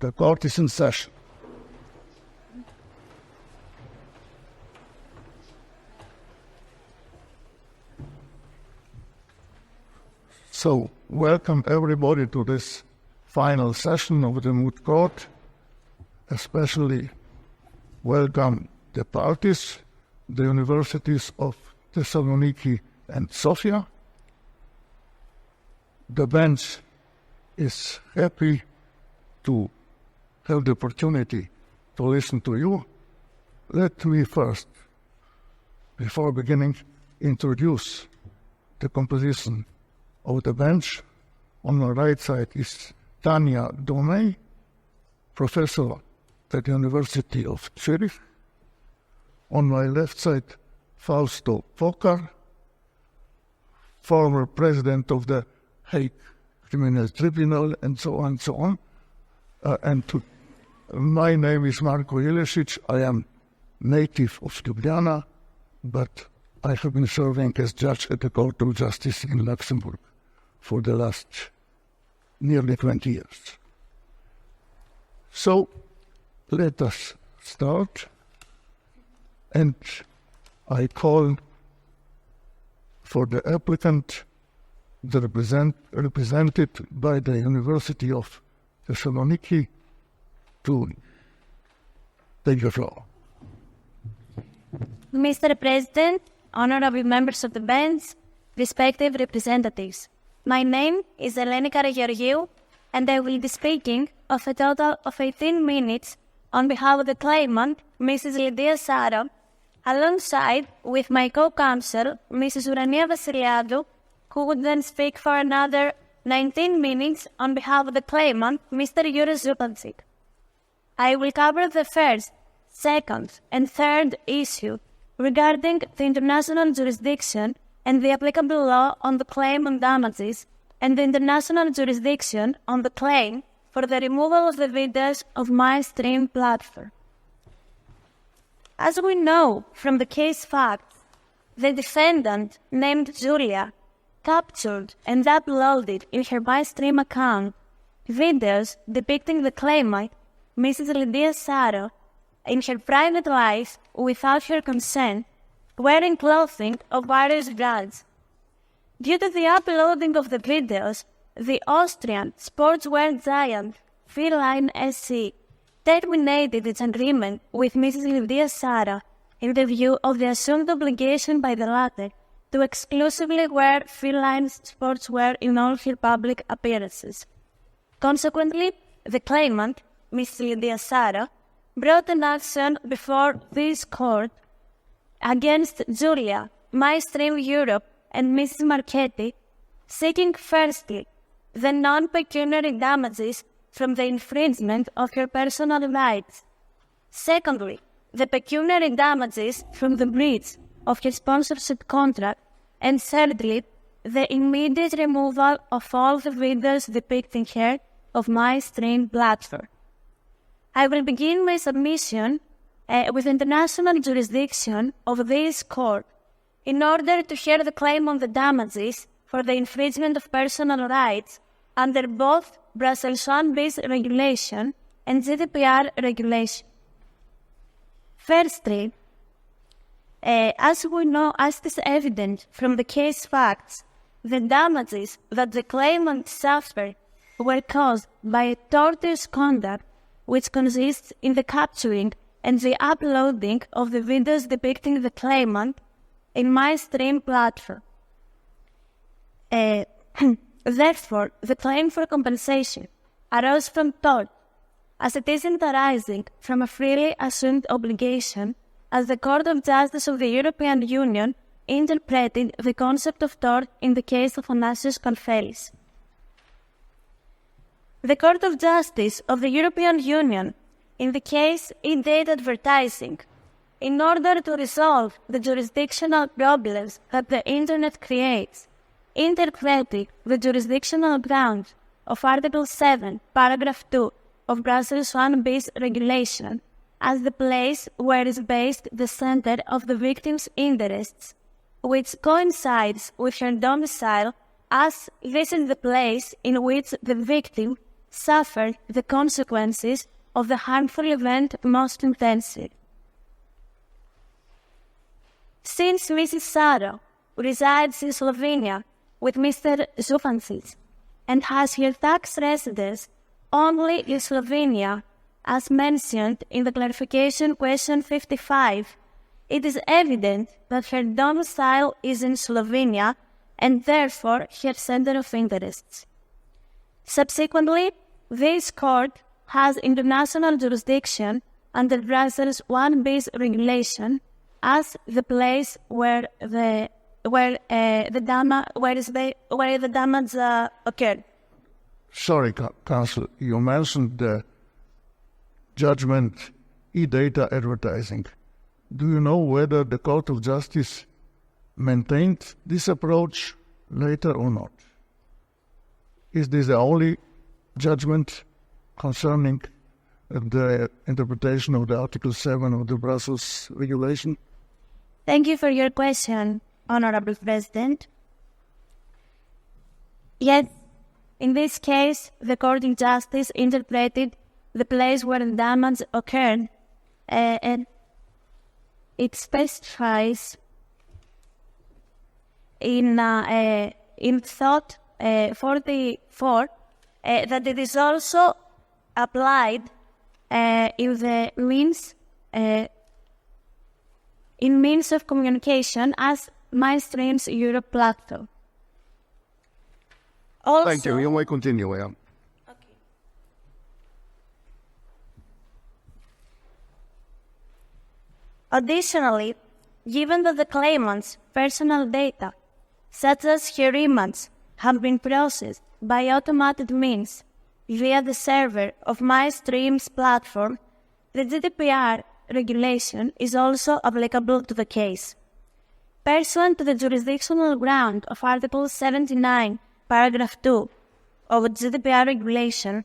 The court is in session. So, welcome everybody to this final session of the Moot Court. Especially welcome the parties, the universities of Thessaloniki and Sofia. The bench is happy to have the opportunity to listen to you. Let me first, before beginning, introduce the composition of the bench. On the right side is Tanya Domey, professor at the University of Zurich. On my left side, Fausto Pokar, former president of the Hague Criminal Tribunal, and so on, so on. My name is Marko Ilesic. I am native of Ljubljana, but I have been serving as judge at the Court of Justice in Luxembourg for the last nearly 20 years. So, let us start. And I call for the applicant, represented by the University of Thessaloniki, to take the floor. Mr. President, honorable members of the bench, respective representatives, my name is Eleni Karageorgiou, and I will be speaking of a total of 18 minutes on behalf of the claimant, Mrs. Lydia Sara, alongside with my co-counsel, Mrs. Urania Vasiliadou, who would then speak for another 19 minutes on behalf of the claimant, Mr. Juris Zupancic. I will cover the first, second, and third issue regarding the international jurisdiction and the applicable law on the claim on damages, and the international jurisdiction on the claim for the removal of the videos of my stream platform. As we know from the case facts, the defendant, named Julia, captured and uploaded in her MyStream account videos depicting the claimant, Mrs. Lydia Sara, in her private life without her consent, wearing clothing of various brands. Due to the uploading of the videos, the Austrian sportswear giant Feline SC terminated its agreement with Mrs. Lydia Sara in the view of the assumed obligation by the latter to exclusively wear feline sportswear in all her public appearances. Consequently, the claimant, Mrs. Lydia Sara, brought an action before this court against Julia, MyStream Europe, and Mrs. Marchetti, seeking firstly the non-pecuniary damages from the infringement of her personal rights, secondly the pecuniary damages from the breach of her sponsorship contract, and thirdly the immediate removal of all the videos depicting her of MyStream platform. I will begin my submission with international jurisdiction of this court in order to hear the claim on the damages for the infringement of personal rights under both Brussels 1-bis regulation and GDPR regulation. Firstly, as we know, as is evident from the case facts, the damages that the claimant suffered were caused by a tortious conduct which consists in the capturing and the uploading of the videos depicting the claimant in MyStream platform. Therefore, the claim for compensation arose from tort, as it isn't arising from a freely assumed obligation, as the Court of Justice of the European Union interpreted the concept of tort in the case of Onasios Kalfelis. The Court of Justice of the European Union, in the case e-date advertising, in order to resolve the jurisdictional problems that the Internet creates, interpreting the jurisdictional grounds of Article 7, Paragraph 2 of Brussels 1-bis regulation as the place where is based the center of the victim's interests, which coincides with her domicile, as this is the place in which the victim suffered the consequences of the harmful event most intensely. Since Mrs. Saro resides in Slovenia with Mr. Zupancic and has her tax residence only in Slovenia, as mentioned in the clarification question 55, it is evident that her domicile is in Slovenia and therefore her center of interests. Subsequently, this court has international jurisdiction under Brussels 1bis regulation as the place where the damage occurred. Sorry, Counsel, you mentioned the judgment e-data advertising. Do you know whether the Court of Justice maintained this approach later or not? Is this the only judgment concerning the interpretation of the Article 7 of the Brussels regulation? Thank you for your question, Honorable President. Yes, in this case, the Court of Justice interpreted the place where the damage occurred, and it specifies in thought 44 that it is also applied in the means of communication as MyStreams Europe platform. Also, Thank you. You may continue, Okay. Additionally, given that the claimant's personal data, such as her emails, have been processed by automated means via the server of MyStreams platform, the GDPR regulation is also applicable to the case. Pursuant to the jurisdictional ground of Article 79, Paragraph 2 of the GDPR regulation,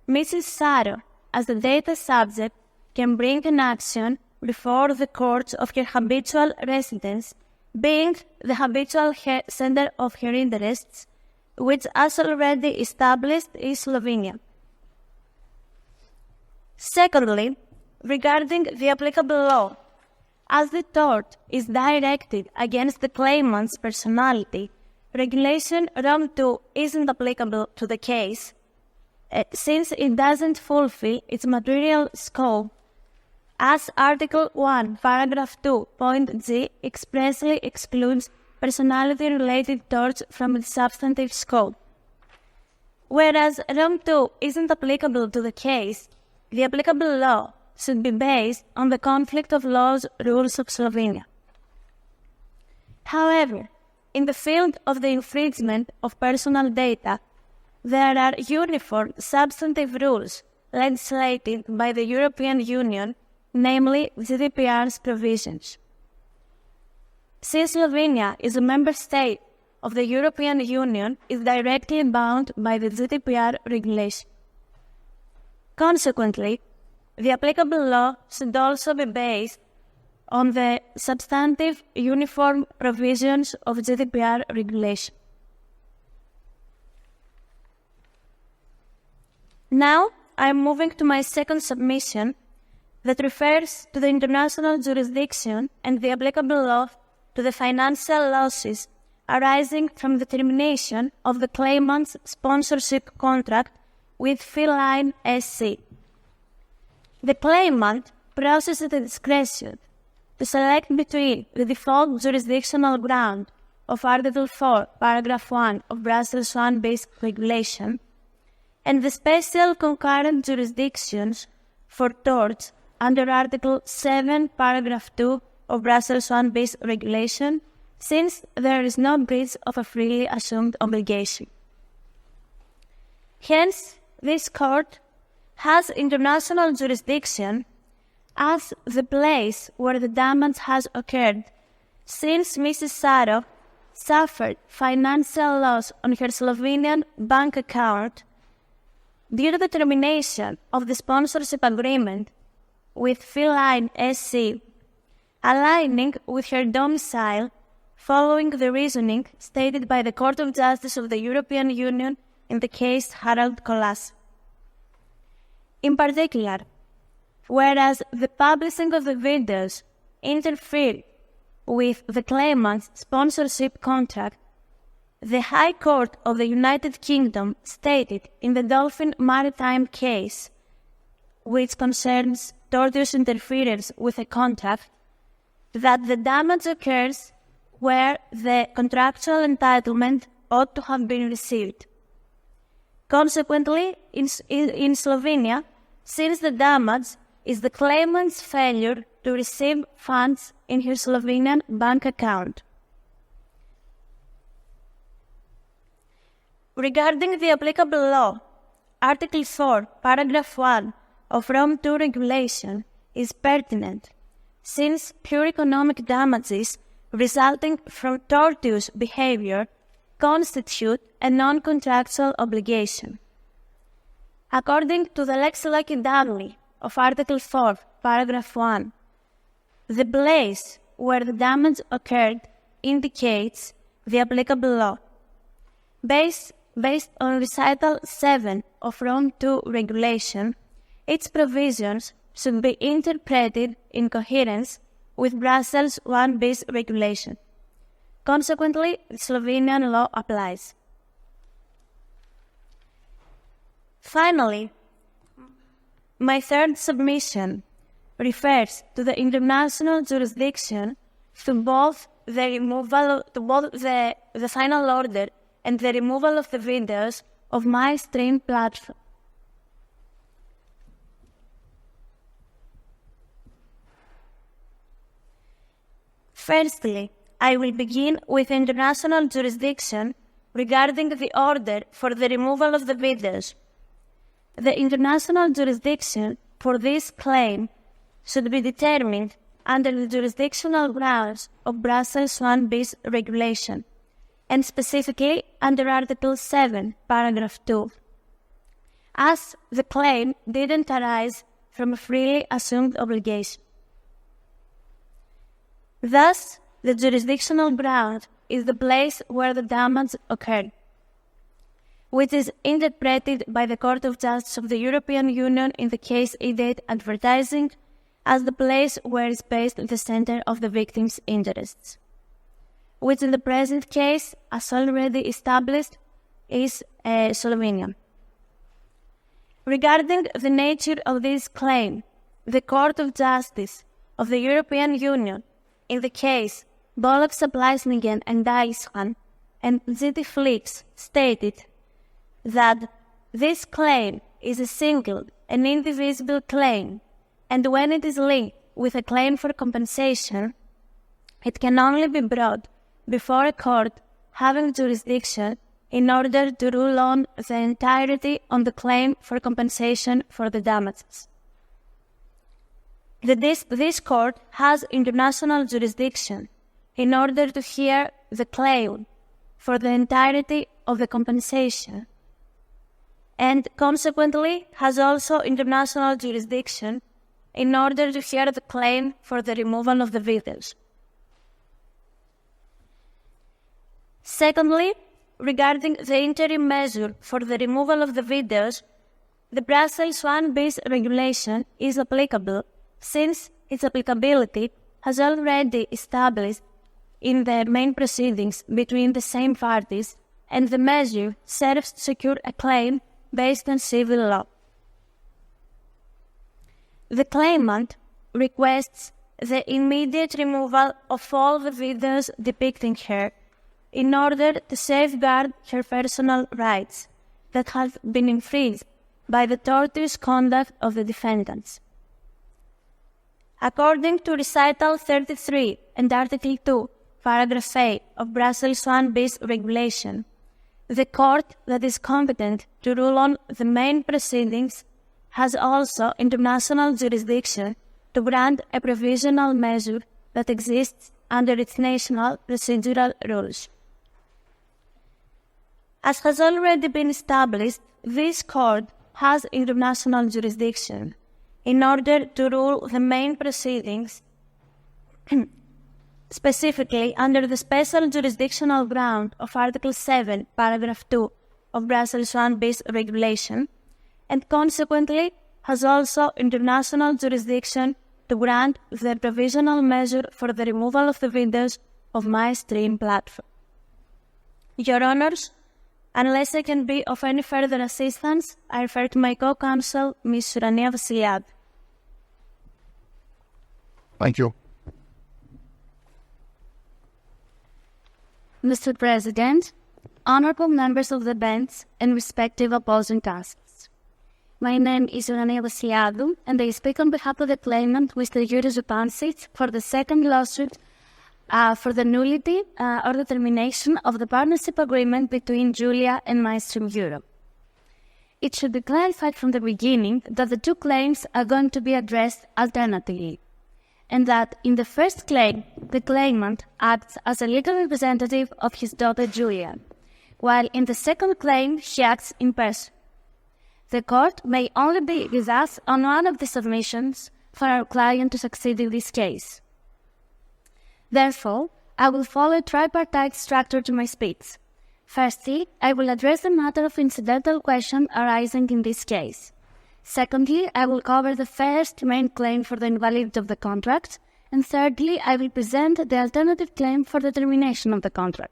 Mrs. Saro, as the data subject, can bring an action before the courts of her habitual residence, being the habitual center of her interests, which, as already established, is Slovenia. Secondly, regarding the applicable law, as the tort is directed against the claimant's personality, Regulation Rome 2 isn't applicable to the case, since it doesn't fulfill its material scope, as Article 1, Paragraph 2, Point G expressly excludes personality-related torts from its substantive scope. Whereas Rome 2 isn't applicable to the case, the applicable law should be based on the conflict of laws rules of Slovenia. However, in the field of the infringement of personal data, there are uniform substantive rules legislated by the European Union, namely GDPR's provisions. Since Slovenia is a member state of the European Union, it is directly bound by the GDPR regulation. Consequently, the applicable law should also be based on the substantive uniform provisions of GDPR regulation. Now, I am moving to my second submission that refers to the international jurisdiction and the applicable law to the financial losses arising from the termination of the claimant's sponsorship contract with Feline SC. The claimant processes at discretion to select between the default jurisdictional ground of Article 4, Paragraph 1 of Brussels 1bis regulation and the special concurrent jurisdictions for torts under Article 7, Paragraph 2 of Brussels 1bis regulation, since there is no breach of a freely assumed obligation. Hence, this court has international jurisdiction as the place where the damage has occurred, since Mrs. Saro suffered financial loss on her Slovenian bank account due to the termination of the sponsorship agreement with Feline SC, aligning with her domicile following the reasoning stated by the Court of Justice of the European Union in the case Harald Kolas. In particular, whereas the publishing of the videos interfered with the claimant's sponsorship contract, the High Court of the United Kingdom stated in the Dolphin Maritime case, which concerns tortious interference with a contract, that the damage occurs where the contractual entitlement ought to have been received. Consequently, in Slovenia, since the damage is the claimant's failure to receive funds in her Slovenian bank account. Regarding the applicable law, Article 4, Paragraph 1 of Rome II regulation is pertinent, since pure economic damages resulting from tortious behavior constitute a non-contractual obligation. According to the Lex Loci of Article 4, Paragraph 1, the place where the damage occurred indicates the applicable law. Based on Recital 7 of Rome II regulation, its provisions should be interpreted in coherence with Brussels 1 bis regulation. Consequently, the Slovenian law applies. Finally, my third submission refers to the international jurisdiction to both the final order and the removal of the videos of my stream platform. Firstly, I will begin with international jurisdiction regarding the order for the removal of the videos. The international jurisdiction for this claim should be determined under the jurisdictional grounds of Brussels 1 bis regulation, and specifically under Article 7, Paragraph 2, as the claim didn't arise from a freely assumed obligation. Thus, the jurisdictional ground is the place where the damage occurred, which is interpreted by the Court of Justice of the European Union in the case e-date advertising as the place where is based the center of the victim's interests, which in the present case, as already established, is Slovenia. Regarding the nature of this claim, the Court of Justice of the European Union in the case Bolog Supplyslingen and Dijsselbaan and GT Flix stated that this claim is a single and indivisible claim, and when it is linked with a claim for compensation, it can only be brought before a court having jurisdiction in order to rule on the entirety on the claim for compensation for the damages. This court has international jurisdiction in order to hear the claim for the entirety of the compensation, and consequently has also international jurisdiction in order to hear the claim for the removal of the videos. Secondly, regarding the interim measure for the removal of the videos, the Brussels 1 bis regulation is applicable since its applicability has already established in the main proceedings between the same parties, and the measure serves to secure a claim based on civil law. The claimant requests the immediate removal of all the videos depicting her in order to safeguard her personal rights that have been infringed by the tortious conduct of the defendants. According to Recital 33 and Article 2, Paragraph 8 of Brussels 1 bis regulation, the court that is competent to rule on the main proceedings has also international jurisdiction to grant a provisional measure that exists under its national procedural rules. As has already been established, this court has international jurisdiction in order to rule the main proceedings specifically under the special jurisdictional ground of Article 7, Paragraph 2 of Brussels 1 bis regulation, and consequently has also international jurisdiction to grant the provisional measure for the removal of the videos of my stream platform. Your Honours, unless I can be of any further assistance, I refer to my co-counsel, Ms. Surania Vasiliadou. Thank you. Mr. President, honourable members of the bench and respective opposing counsels. My name is Surania Vasiliadou, and I speak on behalf of the claimant, Mr. Yurios Zupančič, for the second lawsuit for the nullity or the termination of the partnership agreement between Julia and MyStream Europe. It should be clarified from the beginning that the two claims are going to be addressed alternatively, and that in the first claim, the claimant acts as a legal representative of his daughter Julia, while in the second claim, he acts in person. The court may only be with us on one of the submissions for our client to succeed in this case. Therefore, I will follow a tripartite structure to my speech. Firstly, I will address the matter of incidental question arising in this case. Secondly, I will cover the first main claim for the invalidity of the contract. And thirdly, I will present the alternative claim for the termination of the contract.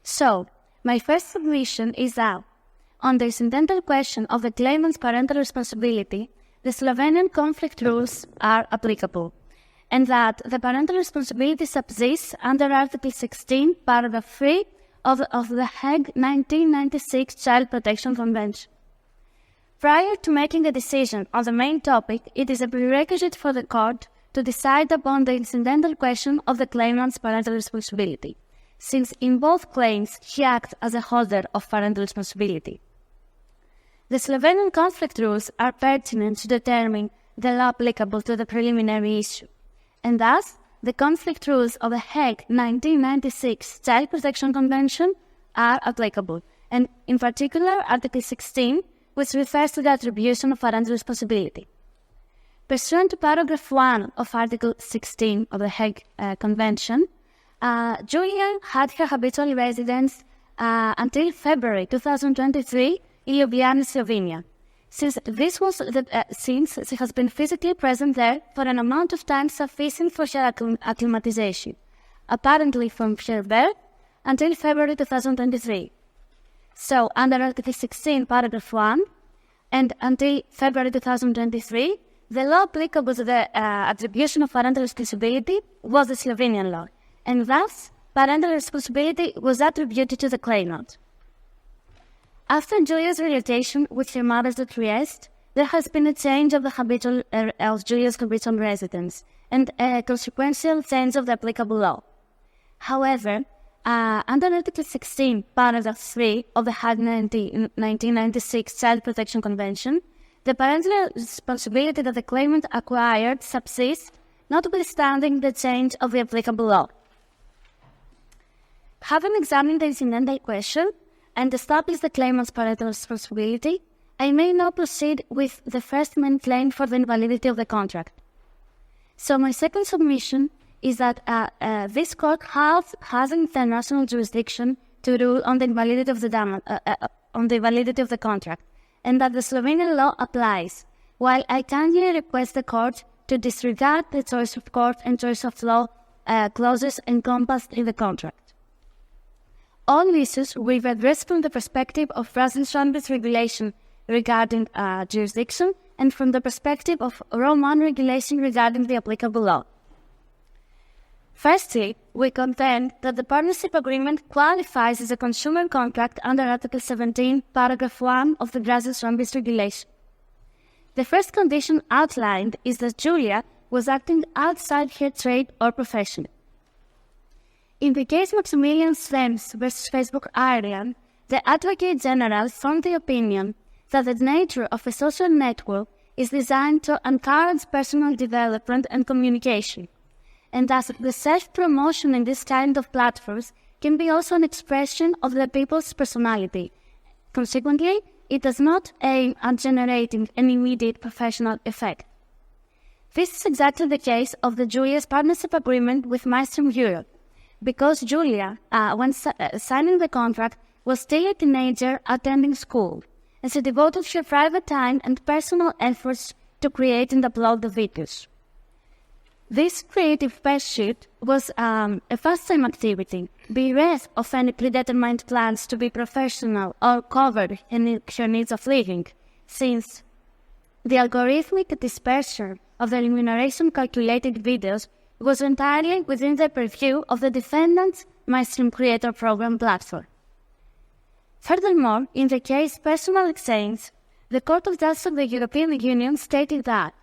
So, my first submission is that, on the incidental question of the claimant's parental responsibility, the Slovenian conflict rules are applicable, and that the parental responsibility subsists under Article 16, Paragraph 3 of the Hague 1996 Child Protection Convention. Prior to making a decision on the main topic, it is a prerequisite for the court to decide upon the incidental question of the claimant's parental responsibility, since in both claims he acts as a holder of parental responsibility. The Slovenian conflict rules are pertinent to determine the law applicable to the preliminary issue, and thus the conflict rules of the Hague 1996 Child Protection Convention are applicable, and in particular Article 16, which refers to the attribution of parental responsibility. Pursuant to paragraph 1 of Article 16 of the Hague Convention, Julia had her habitual residence until February 2023 in Ljubljana, Slovenia. Since she has been physically present there for an amount of time sufficient for her acclimatization, apparently from her birth until February 2023. So, under Article 16, Paragraph 1, and until February 2023, the law applicable to the attribution of parental responsibility was the Slovenian law, and thus, parental responsibility was attributed to the claimant. After Julia's relocation with her mother's at Trieste, there has been a change of Julia's habitual residence and a consequential change of the applicable law. However, under Article 16, Paragraph 3 of the Hague 1996 Child Protection Convention, the parental responsibility that the claimant acquired subsists, notwithstanding the change of the applicable law. Having examined the incidental question and established the claimant's parental responsibility, I may now proceed with the first main claim for the invalidity of the contract. So my second submission is that this court has international jurisdiction to rule on the invalidity of the contract, and that the Slovenian law applies, while I kindly request the court to disregard the choice of court and choice of law clauses encompassed in the contract. All issues will be addressed from the perspective of Brussels regulation regarding jurisdiction and from the perspective of Roman regulation regarding the applicable law. Firstly, we contend that the partnership agreement qualifies as a consumer contract under Article 17, Paragraph 1 of the Brussels regulation. The first condition outlined is that Julia was acting outside her trade or profession. In the case Maximilian Slems v. Facebook Ireland, the Advocate General formed the opinion that the nature of a social network is designed to encourage personal development and communication, and thus the self-promotion in this kind of platforms can be also an expression of the people's personality. Consequently, it does not aim at generating an immediate professional effect. This is exactly the case of the Julia's partnership agreement with MyStream Europe, because Julia, when signing the contract, was still a teenager attending school, and she devoted her private time and personal efforts to create and upload the videos. This creative pursuit was a first-time activity, bereft of any predetermined plans to be professional or cover her needs of living, since the algorithmic dispersion of the remuneration-calculated videos was entirely within the purview of the defendant's MyStream Creator Program platform. Furthermore, in the case Personal Exchange, the Court of Justice of the European Union stated that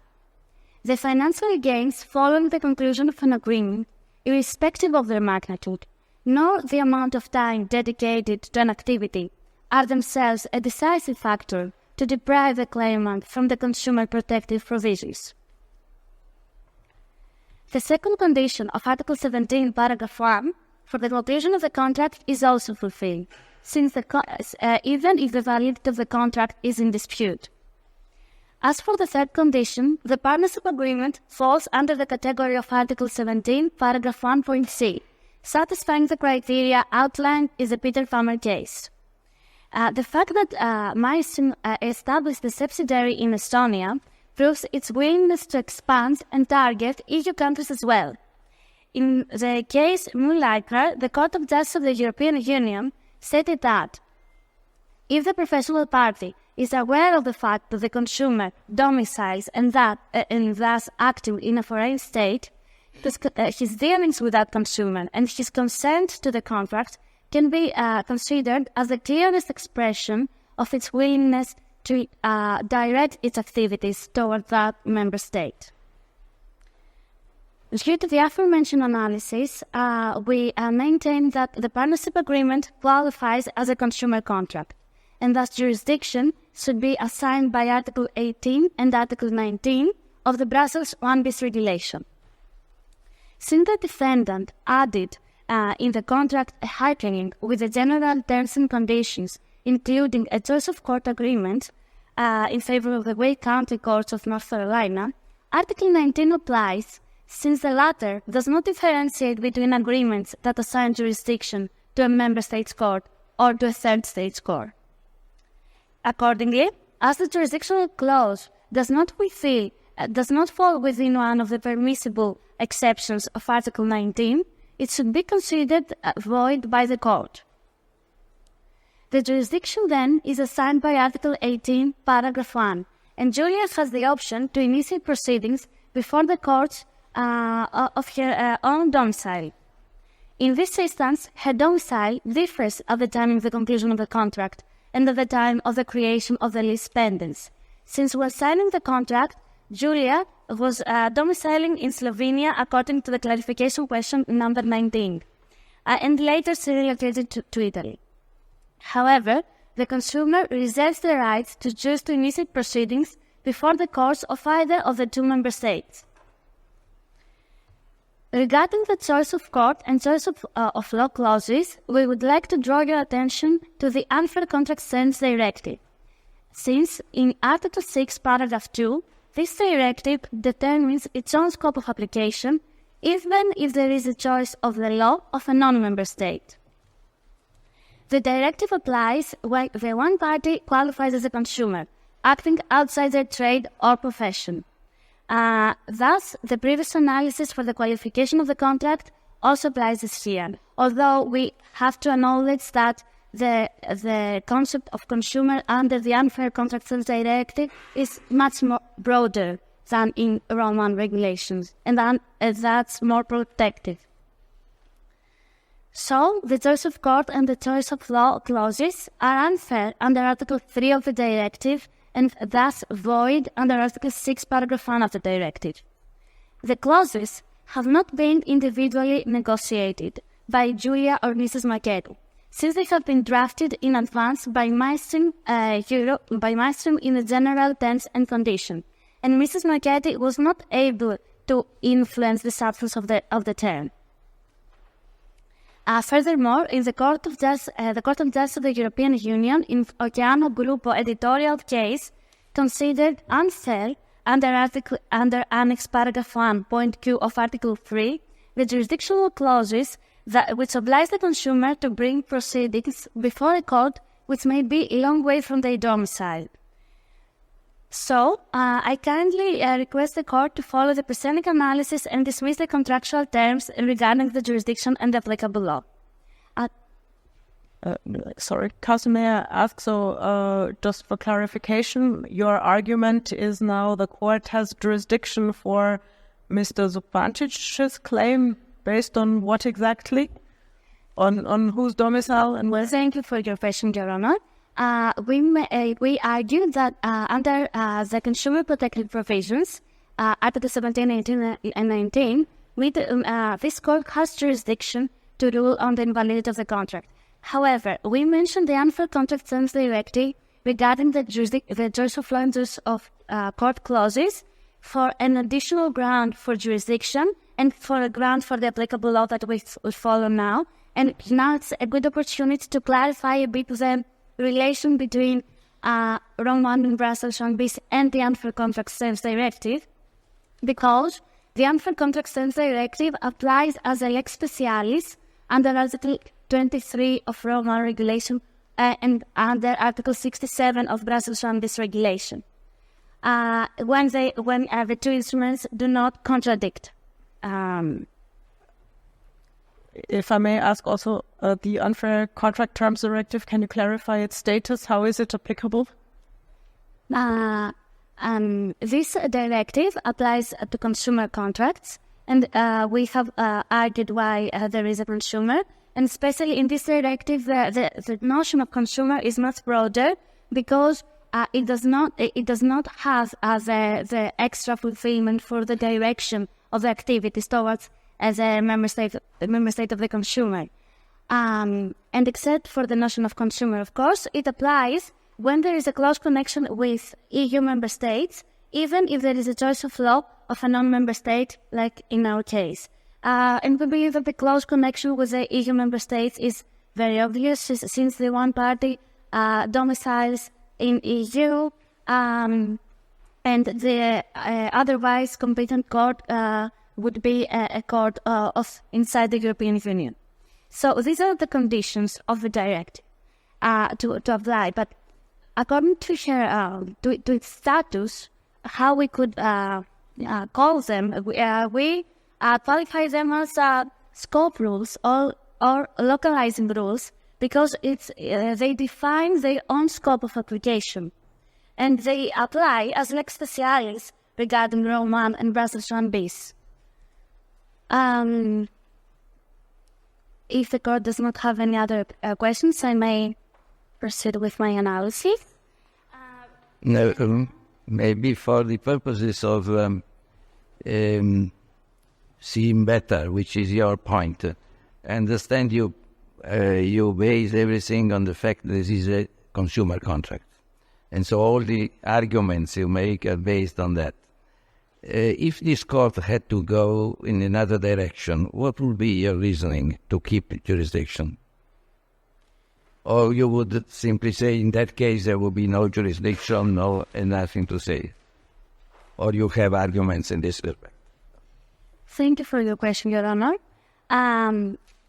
the financial gains following the conclusion of an agreement, irrespective of their magnitude, nor the amount of time dedicated to an activity, are themselves a decisive factor to deprive the claimant from the consumer protective provisions. The second condition of Article 17, paragraph 1, for the conclusion of the contract is also fulfilled, since even if the validity of the contract is in dispute. As for the third condition, the partnership agreement falls under the category of Article 17, paragraph 1.c, satisfying the criteria outlined in the Peter Farmer case. The fact that MyStream established a subsidiary in Estonia proves its willingness to expand and target EU countries as well. In the case Mulliker, the Court of Justice of the European Union stated that if the professional party is aware of the fact that the consumer domiciles and thus acting in a foreign state, his dealings with that consumer and his consent to the contract can be considered as the clearest expression of its willingness to direct its activities toward that member state. Due to the aforementioned analysis, we maintain that the partnership agreement qualifies as a consumer contract, and thus jurisdiction should be assigned by Article 18 and Article 19 of the Brussels 1bis regulation. Since the defendant added in the contract a hearkening with the general terms and conditions, including a choice of court agreement in favor of the Wake County Courts of North Carolina, Article 19 applies, since the latter does not differentiate between agreements that assign jurisdiction to a member state's court or to a third state's court. Accordingly, as the jurisdictional clause does not fall within one of the permissible exceptions of Article 19, it should be considered void by the court. The jurisdiction then is assigned by Article 18, paragraph 1, and Julia has the option to initiate proceedings before the courts of her own domicile. In this instance, her domicile differs at the time of the conclusion of the contract and at the time of the creation of the lease pendants, since when signing the contract, Julia was domiciling in Slovenia according to the clarification question number 19, and later she relocated to Italy. However, the consumer reserves the right to choose to initiate proceedings before the courts of either of the two member states. Regarding the choice of court and choice of law clauses, we would like to draw your attention to the Unfair Contract Terms Directive, since in Article 6, paragraph 2, this directive determines its own scope of application, even if there is a choice of the law of a non-member state. The directive applies when the one party qualifies as a consumer, acting outside their trade or profession. Thus, the previous analysis for the qualification of the contract also applies this here, although we have to acknowledge that the concept of consumer under the Unfair Contract Terms Directive is much more broader than in Roman regulations, and that's more protective. So, the choice of court and the choice of law clauses are unfair under Article 3 of the Directive and thus void under Article 6, paragraph 1 of the Directive. The clauses have not been individually negotiated by Julia or Mrs. Marchetti, since they have been drafted in advance by MyStream in the general terms and conditions, and Mrs. Marchetti was not able to influence the substance of the term. Furthermore, in the Court of Justice of the European Union, in Oceano Gruppo editorial case, considered unfair under Annex Paragraph 1.q of Article 3, the jurisdictional clauses which oblige the consumer to bring proceedings before a court which may be a long way from their domicile. So, I kindly request the court to follow the preceding analysis and dismiss the contractual terms regarding the jurisdiction and the applicable law. Sorry, Counsel, may I ask, so just for clarification, your argument is now the court has jurisdiction for Mr. Zupancic's claim based on what exactly? On whose domicile? And Well, thank you for your question, Your Honor. We argue that under the consumer protective provisions, Article 17, 18, and 19, this court has jurisdiction to rule on the invalidity of the contract. However, we mentioned the Unfair Contract Terms Directive regarding the choice of law and use of court clauses for an additional ground for jurisdiction and for a ground for the applicable law that we follow now. And now it's a good opportunity to clarify a bit the relation between Rome 1 and Brussels 1 bis and the Unfair Contract Terms Directive, because the Unfair Contract Terms Directive applies as a lex specialis under Article 23 of Rome 1 regulation and under Article 67 of Brussels 1 bis regulation, when the two instruments do not contradict. if I may ask also, the Unfair Contract Terms Directive, can you clarify its status? How is it applicable? This directive applies to consumer contracts, and we have argued why there is a consumer. And especially in this directive, the notion of consumer is much broader because it does not have the extra fulfillment for the direction of the activities towards as a member state of the consumer. And except for the notion of consumer, of course, it applies when there is a close connection with EU member states, even if there is a choice of law of a non-member state, like in our case. And we believe that the close connection with the EU member states is very obvious, since the one party domiciles in EU, and the otherwise competent court would be a court of inside the European Union. So these are the conditions of the directive to apply. But according to its status, how we could call them, we qualify them as scope rules or localizing rules, because they define their own scope of application, and they apply as lex specialis regarding Rome 1 and Brussels 1 bis. If the court does not have any other questions, I may proceed with my analysis. No, maybe for the purposes of seeing better, which is your point. I understand you base everything on the fact that this is a consumer contract. And so all the arguments you make are based on that. If this court had to go in another direction, what would be your reasoning to keep jurisdiction? Or you would simply say, in that case, there would be no jurisdiction, and nothing to say? Or you have arguments in this respect? Thank you for your question, Your Honor.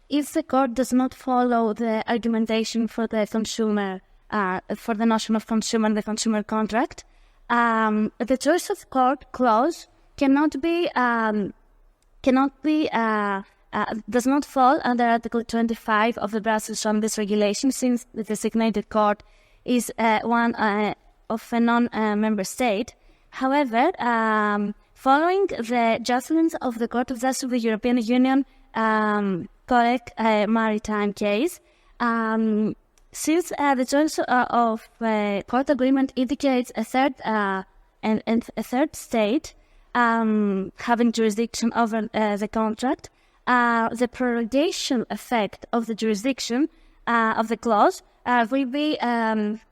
If the court does not follow the argumentation for the consumer, for the notion of consumer and the consumer contract, the choice of court clause does not fall under Article 25 of the Brussels 1 bis regulation, since the designated court is one of a non-member state. However, following the judgments of the Court of Justice of the European Union, correct maritime case, since the choice of court agreement indicates a third state having jurisdiction over the contract, the prorogation effect of the jurisdiction of the clause will be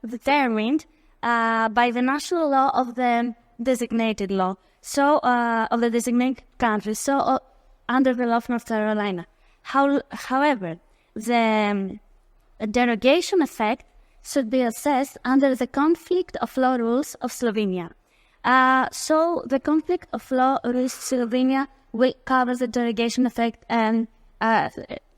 determined by the national law of the designated law, so of the designated country, so under the law of North Carolina. However, the derogation effect should be assessed under the conflict of law rules of Slovenia. So the conflict of law rules of Slovenia will cover the derogation effect, and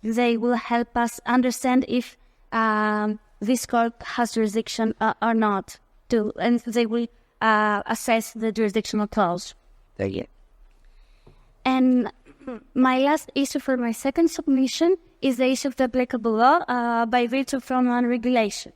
they will help us understand if the this court has jurisdiction or not, and they will assess the jurisdictional clause. Thank you. And my last issue for my second submission is the issue of the applicable law by virtue of Rome 1 regulation.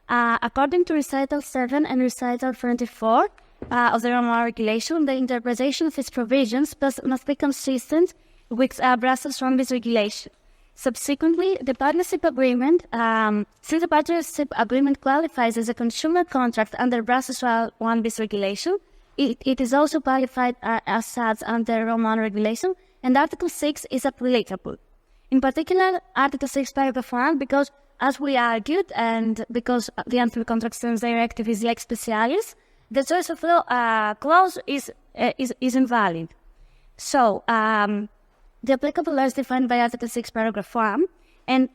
According to Recital 7 and Recital 24 of the Rome 1 regulation, the interpretation of its provisions must be consistent with Brussels 1 bis regulation. Subsequently, the partnership agreement, since the partnership agreement qualifies as a consumer contract under Brussels 1 bis regulation, it is also qualified as such under Rome 1 regulation, and Article 6 is applicable. In particular, Article 6, paragraph 1, because, as we argued, and because the Anti-Contract Terms Directive is lex specialis, the choice of law clause is invalid. So, the applicable law is defined by Article 6, paragraph 1, and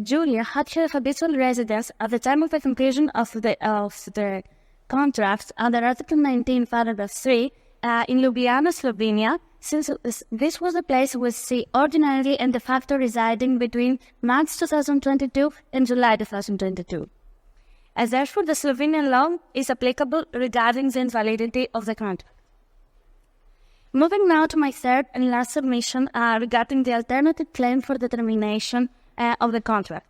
Julia had her habitual residence at the time of the conclusion of the contract under Article 19, paragraph 3, in Ljubljana, Slovenia, since this was the place where she ordinarily and de facto residing between March 2022 and July 2022. As therefore, the Slovenian law is applicable regarding the invalidity of the contract. Moving now to my third and last submission regarding the alternative claim for the termination of the contract.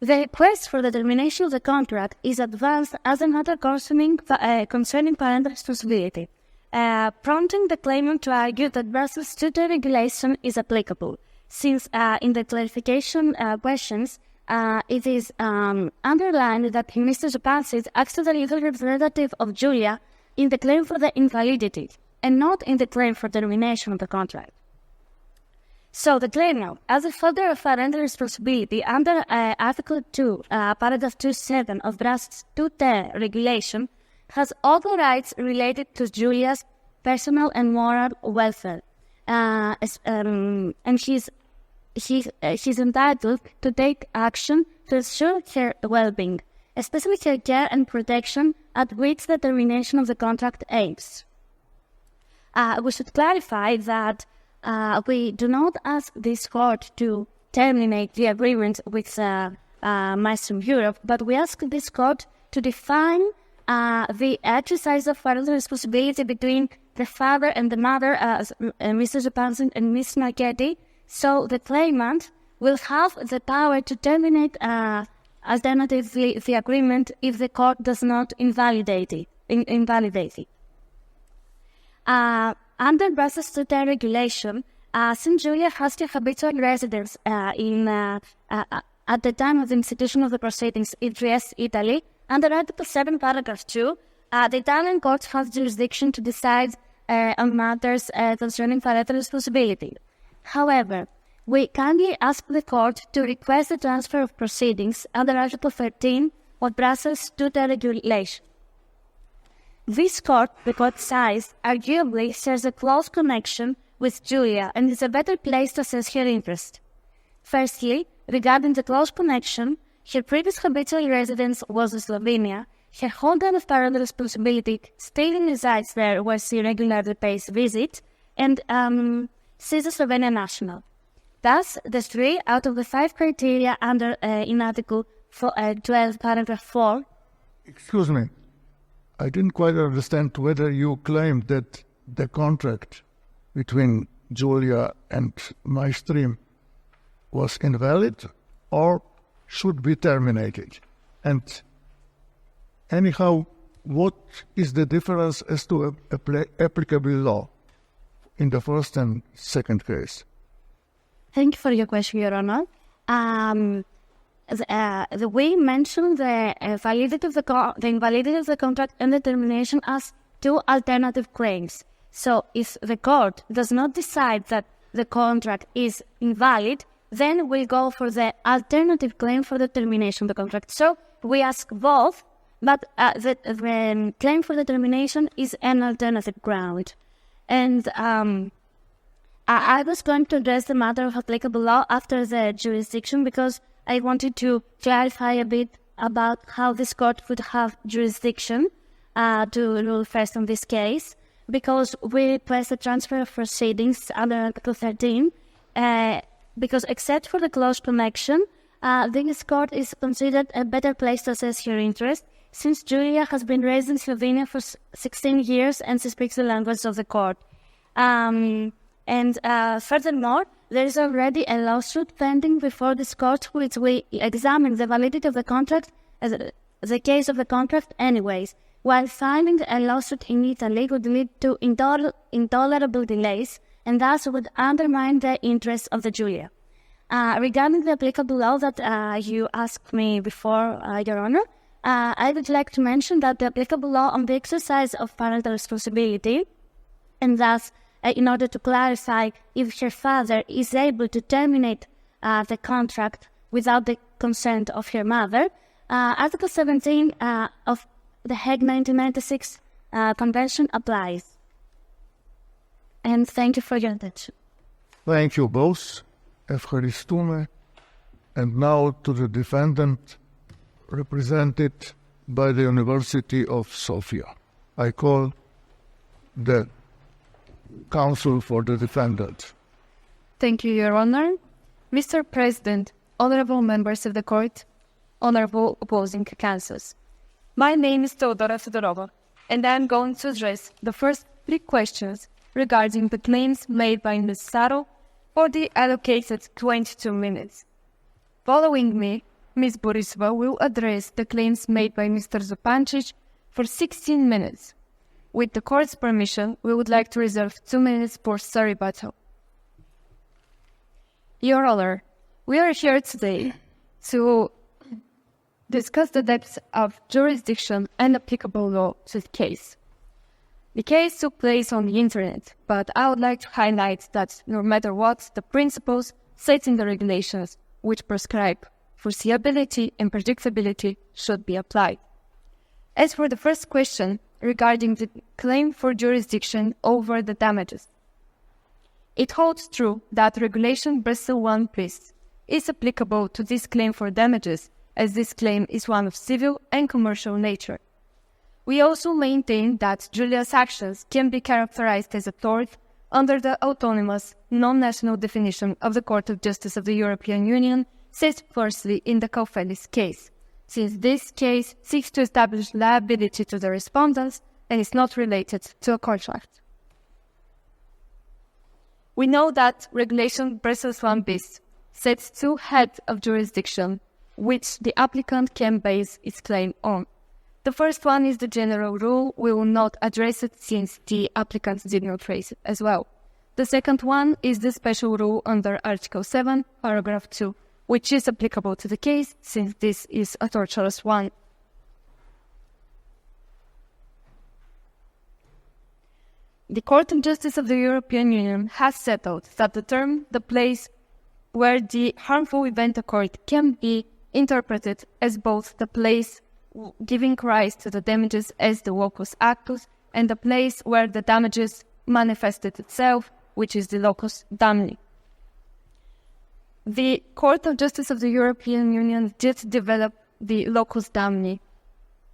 The request for the termination of the contract is advanced as a matter concerning parental responsibility, prompting the claimant to argue that Brussels 2 regulation is applicable, since in the clarification questions it is underlined that Mr. Zupancic acts as the legal representative of Julia in the claim for the invalidity, and not in the claim for termination of the contract. So the claimant, as a holder of parental responsibility under Article 2, paragraph 2.7 of Brussels 210 regulation, has all the rights related to Julia's personal and moral welfare, and she's entitled to take action to ensure her well-being, especially her care and protection at which the termination of the contract aims. We should clarify that we do not ask this court to terminate the agreement with Maestrum Europe, but we ask this court to define the exercise of parental responsibility between the father and the mother, Mr. Zupancic and Ms. Marchetti, so the claimant will have the power to terminate alternatively the agreement if the court does not invalidate it. Under Brussels 210 regulation, since Julia has her habitual residence at the time of the institution of the proceedings in Trieste, Italy, under Article 7, paragraph 2, the Italian court has jurisdiction to decide on matters concerning parental responsibility. However, we kindly ask the court to request the transfer of proceedings under Article 13 of Brussels 210 regulation. This court, the court size, arguably shares a close connection with Julia and is a better place to assess her interest. Firstly, regarding the close connection, her previous habitual residence was in Slovenia, her holder of parental responsibility still resides there where she regularly pays visits, and she's a Slovenian national. Thus, the 3 out of the 5 criteria under in Article 12, paragraph 4. Excuse me. I didn't quite understand whether you claimed that the contract between Julia and Maestrum was invalid or should be terminated. And anyhow, what is the difference as to applicable law in the first and second case? Thank you for your question, Your Honor. The way mentioned the invalidity of the contract and the termination as 2 alternative claims. So if the court does not decide that the contract is invalid, then we'll go for the alternative claim for the termination of the contract. So we ask both, but the claim for the termination is an alternative ground. And I was going to address the matter of applicable law after the jurisdiction because I wanted to clarify a bit about how this court would have jurisdiction to rule first on this case, because we request the transfer of proceedings under Article 13, because except for the close connection, this court is considered a better place to assess her interest, since Julia has been raised in Slovenia for 16 years and she speaks the language of the court. Furthermore, there is already a lawsuit pending before this court which will examine the validity of the contract, the case of the contract anyways, while filing a lawsuit in Italy would lead to intolerable delays and thus would undermine the interests of the Julia. Regarding the applicable law that you asked me before, Your Honor, I would like to mention that the applicable law on the exercise of parental responsibility, and thus in order to clarify if her father is able to terminate the contract without the consent of her mother, Article 17 of the Hague 1996 Convention applies. And thank you for your attention. Thank you both. Evcharistume. And now to the defendant, represented by the University of Sofia. I call the counsel for the defendant. Thank you, Your Honor. Mr. President, honorable members of the court, honorable opposing counsels. My name is Teodora Fedorova, and I am going to address the first 3 questions regarding the claims made by Ms. Saro for the allocated 22 minutes. Following me, Ms. Borisova will address the claims made by Mr. Zupancic for 16 minutes. With the court's permission, we would like to reserve 2 minutes for rebuttal. Your Honor, we are here today to discuss the depths of jurisdiction and applicable law to the case. The case took place on the internet, but I would like to highlight that no matter what, the principles set in the regulations which prescribe foreseeability and predictability should be applied. As for the first question regarding the claim for jurisdiction over the damages, it holds true that Regulation Brussels 1 bis is applicable to this claim for damages, as this claim is one of civil and commercial nature. We also maintain that Julia's actions can be characterized as a tort under the autonomous, non-national definition of the Court of Justice of the European Union, set firstly in the Kaufelis case, since this case seeks to establish liability to the respondents and is not related to a contract. We know that Regulation Brussels 1 bis sets 2 heads of jurisdiction which the applicant can base its claim on. The first one is the general rule. We will not address it since the applicant did not raise it as well. The second one is the special rule under Article 7, Paragraph 2, which is applicable to the case since this is a tortious one. The Court of Justice of the European Union has settled that the term, the place where the harmful event occurred, can be interpreted as both the place giving rise to the damages as the locus actus and the place where the damages manifested itself, which is the locus damni. The Court of Justice of the European Union did develop the locus damni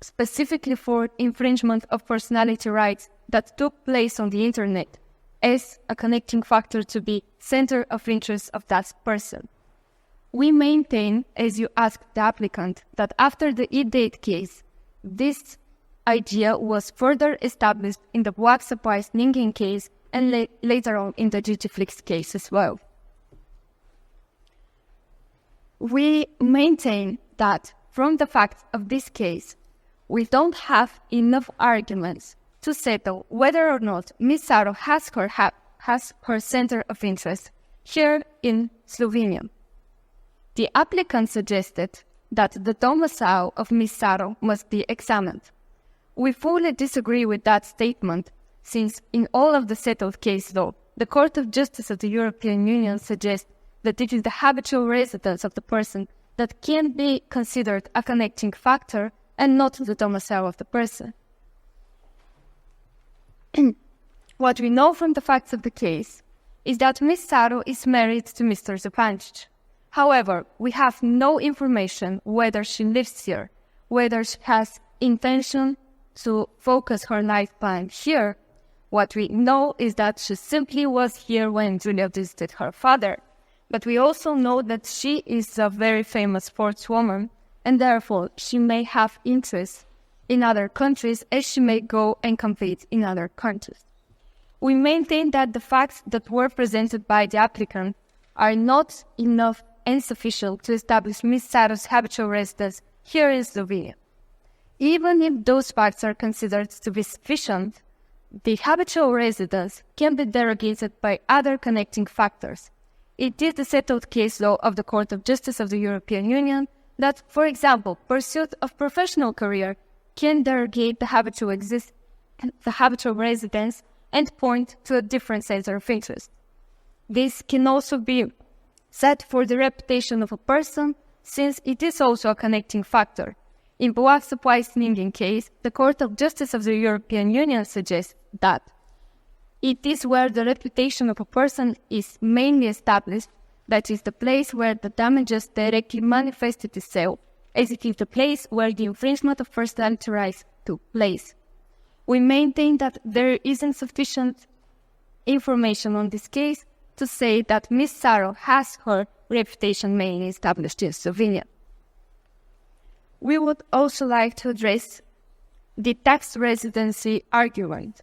specifically for infringement of personality rights that took place on the internet as a connecting factor to be center of interest of that person. We maintain, as you asked the applicant, that after the e-date case, this idea was further established in the Błak-Sapłaj-Ningen case and later on in the GTFlix case as well. We maintain that from the facts of this case, we don't have enough arguments to settle whether or not Ms. Saro has her center of interest here in Slovenia. The applicant suggested that the domicile of Ms. Saro must be examined. We fully disagree with that statement, since in all of the settled case law, the Court of Justice of the European Union suggests that it is the habitual residence of the person that can be considered a connecting factor and not the domicile of the person. What we know from the facts of the case is that Ms. Saro is married to Mr. Zupancic. However, we have no information whether she lives here, whether she has intention to focus her lifetime here. What we know is that she simply was here when Julia visited her father. But we also know that she is a very famous sportswoman, and therefore she may have interests in other countries as she may go and compete in other countries. We maintain that the facts that were presented by the applicant are not enough and sufficient to establish Ms. Saro's habitual residence here in Slovenia. Even if those facts are considered to be sufficient, the habitual residence can be derogated by other connecting factors. It is the settled case law of the Court of Justice of the European Union that, for example, pursuit of professional career can derogate the habitual residence and point to a different center of interest. This can also be said for the reputation of a person, since it is also a connecting factor. In PAX Moot case, the Court of Justice of the European Union suggests that it is where the reputation of a person is mainly established, that is the place where the damages directly manifested itself, as it is the place where the infringement of personality rights took place. We maintain that there isn't sufficient information on this case to say that Ms. Saro has her reputation mainly established in Slovenia. We would also like to address the tax residency argument.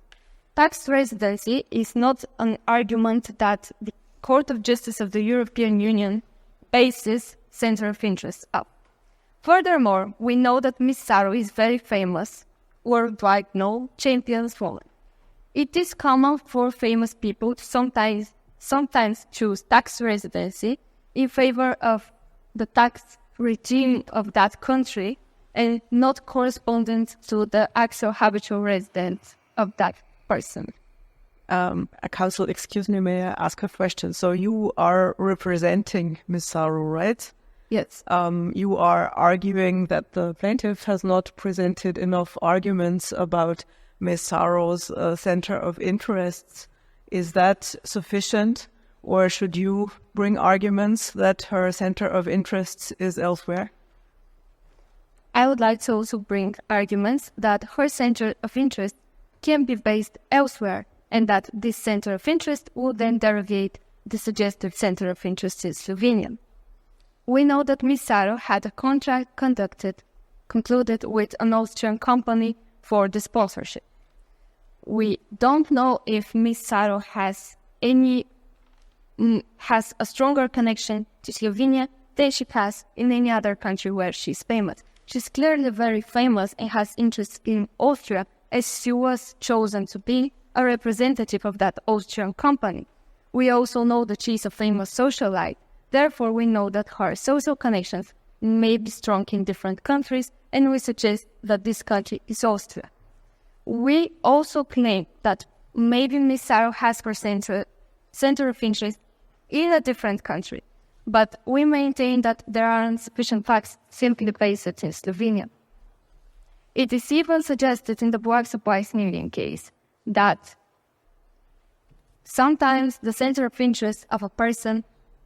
Tax residency is not an argument that the Court of Justice of the European Union bases center of interest up. Furthermore, we know that Ms. Saro is very famous, worldwide known, champions woman. It is common for famous people to sometimes choose tax residency in favor of the tax regime of that country and not correspondent to the actual habitual residence of that person. Counsel, excuse me, may I ask a question? So you are representing Ms. Saro, right? Yes. You are arguing that the plaintiff has not presented enough arguments about Ms. Saro's center of interests. Is that sufficient, or should you bring arguments that her center of interests is elsewhere? I would like to also bring arguments that her center of interest can be based elsewhere, and that this center of interest will then derogate the suggested center of interest in Slovenia. We know that Ms. Saro had a contract concluded with an Austrian company for the sponsorship. We don't know if Ms. Saro has a stronger connection to Slovenia than she has in any other country where she's famous. She's clearly very famous and has interest in Austria, as she was chosen to be a representative of that Austrian company. We also know that she's a famous socialite. Therefore, we know that her social connections may be strong in different countries, and we suggest that this country is Austria. We also claim that maybe Ms. Saro has her center of interest in a different country, but we maintain that there aren't sufficient facts simply based in Slovenia. It is even suggested in the PAX Moot case that sometimes the center of interest of a person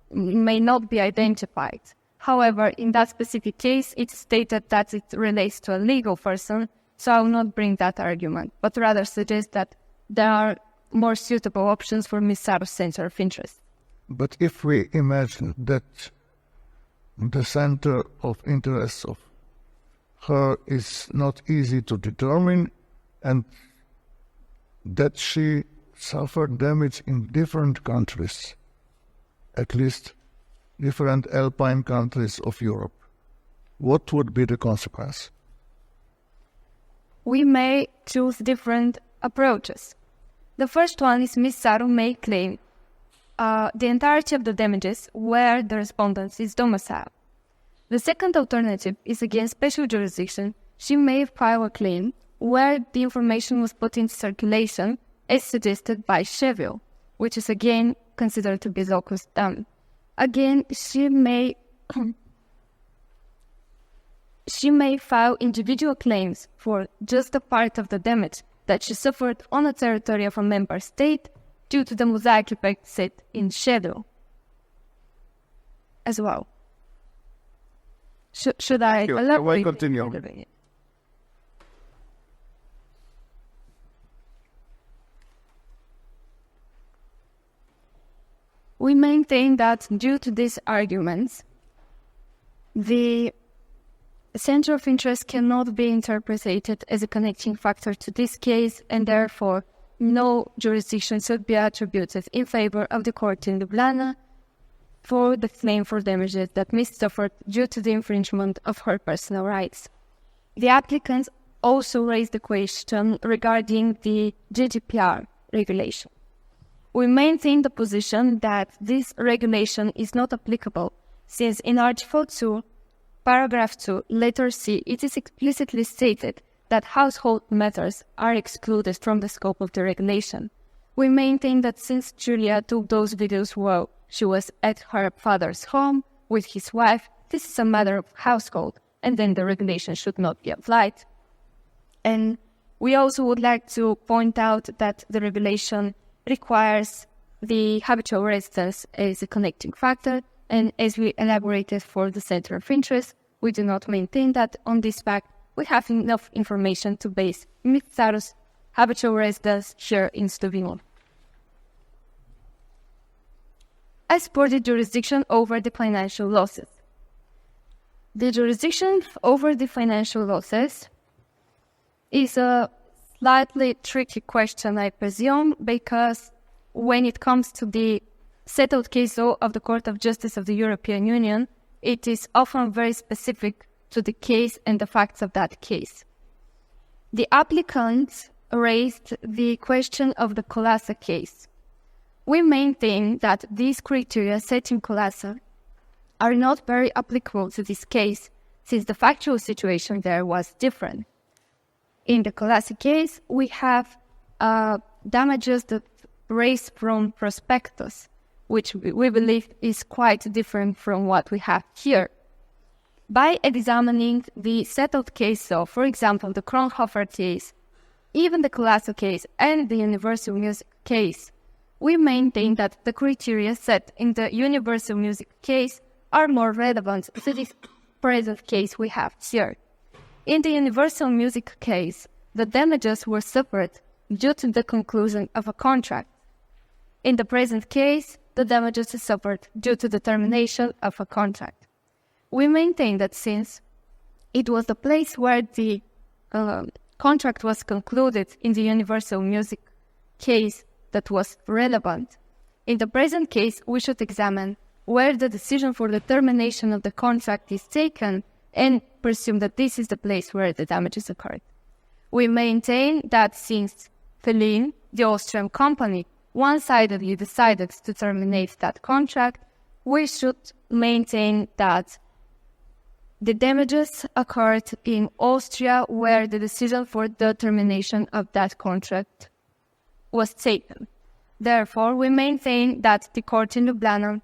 may not be identified. However, in that specific case, it's stated that it relates to a legal person, so I will not bring that argument, but rather suggest that there are more suitable options for Ms. Saro's center of interest. But if we imagine that the center of interest of her is not easy to determine and that she suffered damage in different countries, at least different alpine countries of Europe, what would be the consequence? We may choose different approaches. The first one is Ms. Saro may claim the entirety of the damages where the respondent is domiciled. The second alternative is against special jurisdiction. She may file a claim where the information was put into circulation as suggested by Sheville, which is again considered to be locus standi. Again, she may file individual claims for just a part of the damage that she suffered on the territory of a member state due to the mosaic effect set in Sheville as well. Should I elaborate? Continue. we maintain that due to these arguments, the center of interest cannot be interpreted as a connecting factor to this case, and therefore no jurisdiction should be attributed in favor of the court in Ljubljana for the claim for damages that Ms. suffered due to the infringement of her personal rights. The applicants also raised the question regarding the GDPR regulation. We maintain the position that this regulation is not applicable, since in Article 2, Paragraph 2, letter C, it is explicitly stated that household matters are excluded from the scope of the regulation. We maintain that since Julia took those videos while she was at her father's home with his wife, this is a matter of household, and then the regulation should not be applied. And we also would like to point out that the regulation requires the habitual residence as a connecting factor, and as we elaborated for the center of interest, we do not maintain that on this fact we have enough information to base Ms. Saros' habitual residence here in Slovenia. As for the jurisdiction over the financial losses. The jurisdiction over the financial losses is a slightly tricky question, I presume, because when it comes to the settled case law of the Court of Justice of the European Union, it is often very specific to the case and the facts of that case. The applicants raised the question of the Kolasa case. We maintain that these criteria set in Kolasa are not very applicable to this case, since the factual situation there was different. In the Kolasa case, we have damages that raised from prospectus, which we believe is quite different from what we have here. By examining the settled case law, for example, the Kronhofer case, even the Kolasa case and the Universal Music case, we maintain that the criteria set in the Universal Music case are more relevant to this present case we have here. In the Universal Music case, the damages were suffered due to the conclusion of a contract. In the present case, the damages are suffered due to the termination of a contract. We maintain that since it was the place where the contract was concluded in the Universal Music case that was relevant, in the present case we should examine where the decision for the termination of the contract is taken and presume that this is the place where the damages occurred. We maintain that since Felin, the Austrian company, one-sidedly decided to terminate that contract, we should maintain that the damages occurred in Austria where the decision for the termination of that contract was taken. Therefore, we maintain that the court in Ljubljana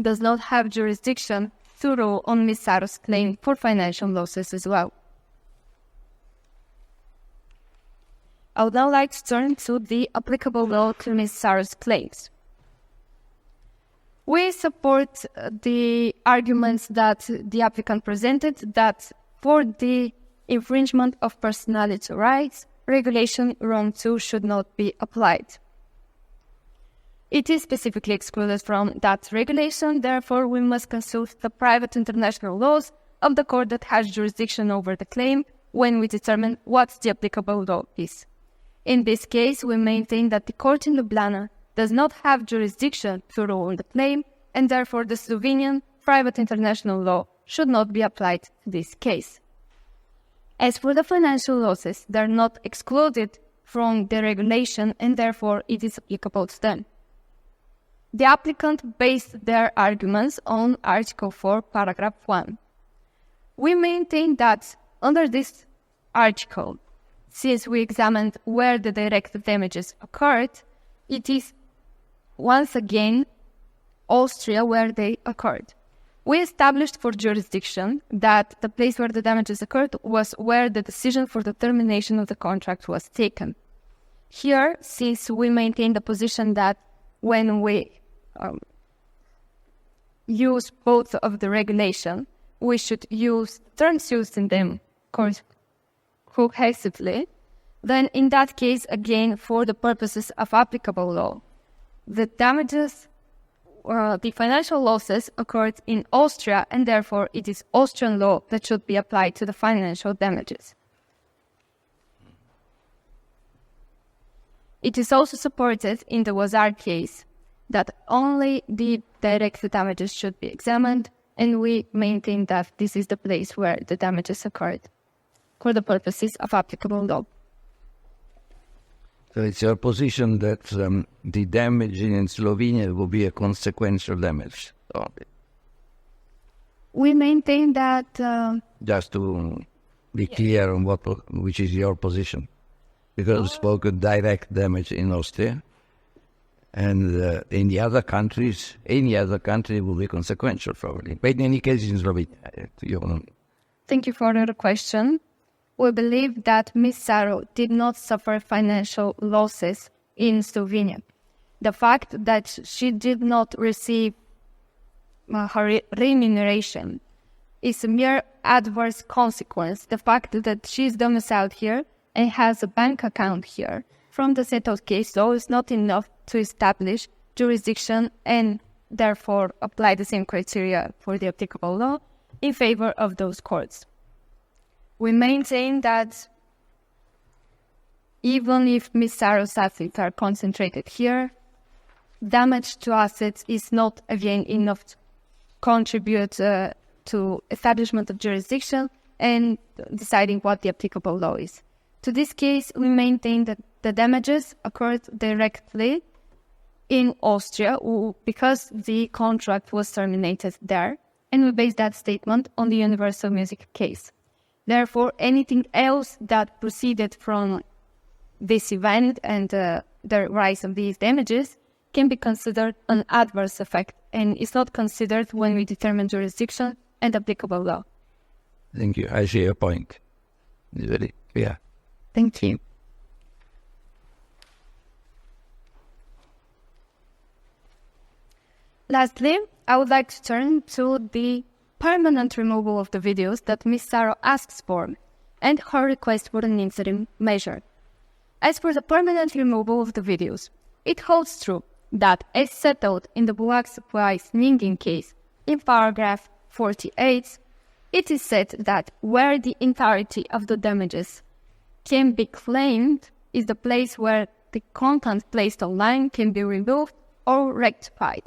does not have jurisdiction to rule on Ms. Saros' claim for financial losses as well. I would now like to turn to the applicable law to Ms. Saros' claims. We support the arguments that the applicant presented that for the infringement of personality rights, Regulation Rome 2 should not be applied. It is specifically excluded from that regulation, therefore we must consult the private international laws of the court that has jurisdiction over the claim when we determine what the applicable law is. In this case, we maintain that the court in Ljubljana does not have jurisdiction to rule on the claim, and therefore the Slovenian private international law should not be applied to this case. As for the financial losses, they are not excluded from the regulation, and therefore it is applicable to them. The applicant based their arguments on Article 4, Paragraph 1. We maintain that under this article, since we examined where the direct damages occurred, it is once again Austria where they occurred. We established for jurisdiction that the place where the damages occurred was where the decision for the termination of the contract was taken. Here, since we maintain the position that when we use both of the regulation, we should use terms used in them cohesively, then in that case, again, for the purposes of applicable law, the damages the financial losses occurred in Austria, and therefore it is Austrian law that should be applied to the financial damages. It is also supported in the Wazar case that only the direct damages should be examined, and we maintain that this is the place where the damages occurred for the purposes of applicable law. So it's your position that the damage in Slovenia will be a consequential damage. We maintain that... Just to be clear on which is your position. Because we spoke of direct damage in Austria, and in the other countries, any other country will be consequential probably. But in any case, in Slovenia. Thank you for the question. We believe that Ms. Saro did not suffer financial losses in Slovenia. The fact that she did not receive her remuneration is a mere adverse consequence. The fact that she is domiciled here and has a bank account here from the settled case law is not enough to establish jurisdiction and therefore apply the same criteria for the applicable law in favor of those courts. We maintain that even if Ms. Saro's assets are concentrated here, damage to assets is not again enough to contribute to establishment of jurisdiction and deciding what the applicable law is. To this case, we maintain that the damages occurred directly in Austria because the contract was terminated there, and we base that statement on the Universal Music case. Therefore, anything else that proceeded from this event and the rise of these damages can be considered an adverse effect and is not considered when we determine jurisdiction and applicable law. Thank you. I see your point. It's very clear. Thank you. Lastly, I would like to turn to the permanent removal of the videos that Ms. Saro asks for and her request for an interim measure. As for the permanent removal of the videos, it holds true that, as settled in the Buak-Supplies-Ningin case in paragraph 48, it is said that where the entirety of the damages can be claimed is the place where the content placed online can be removed or rectified.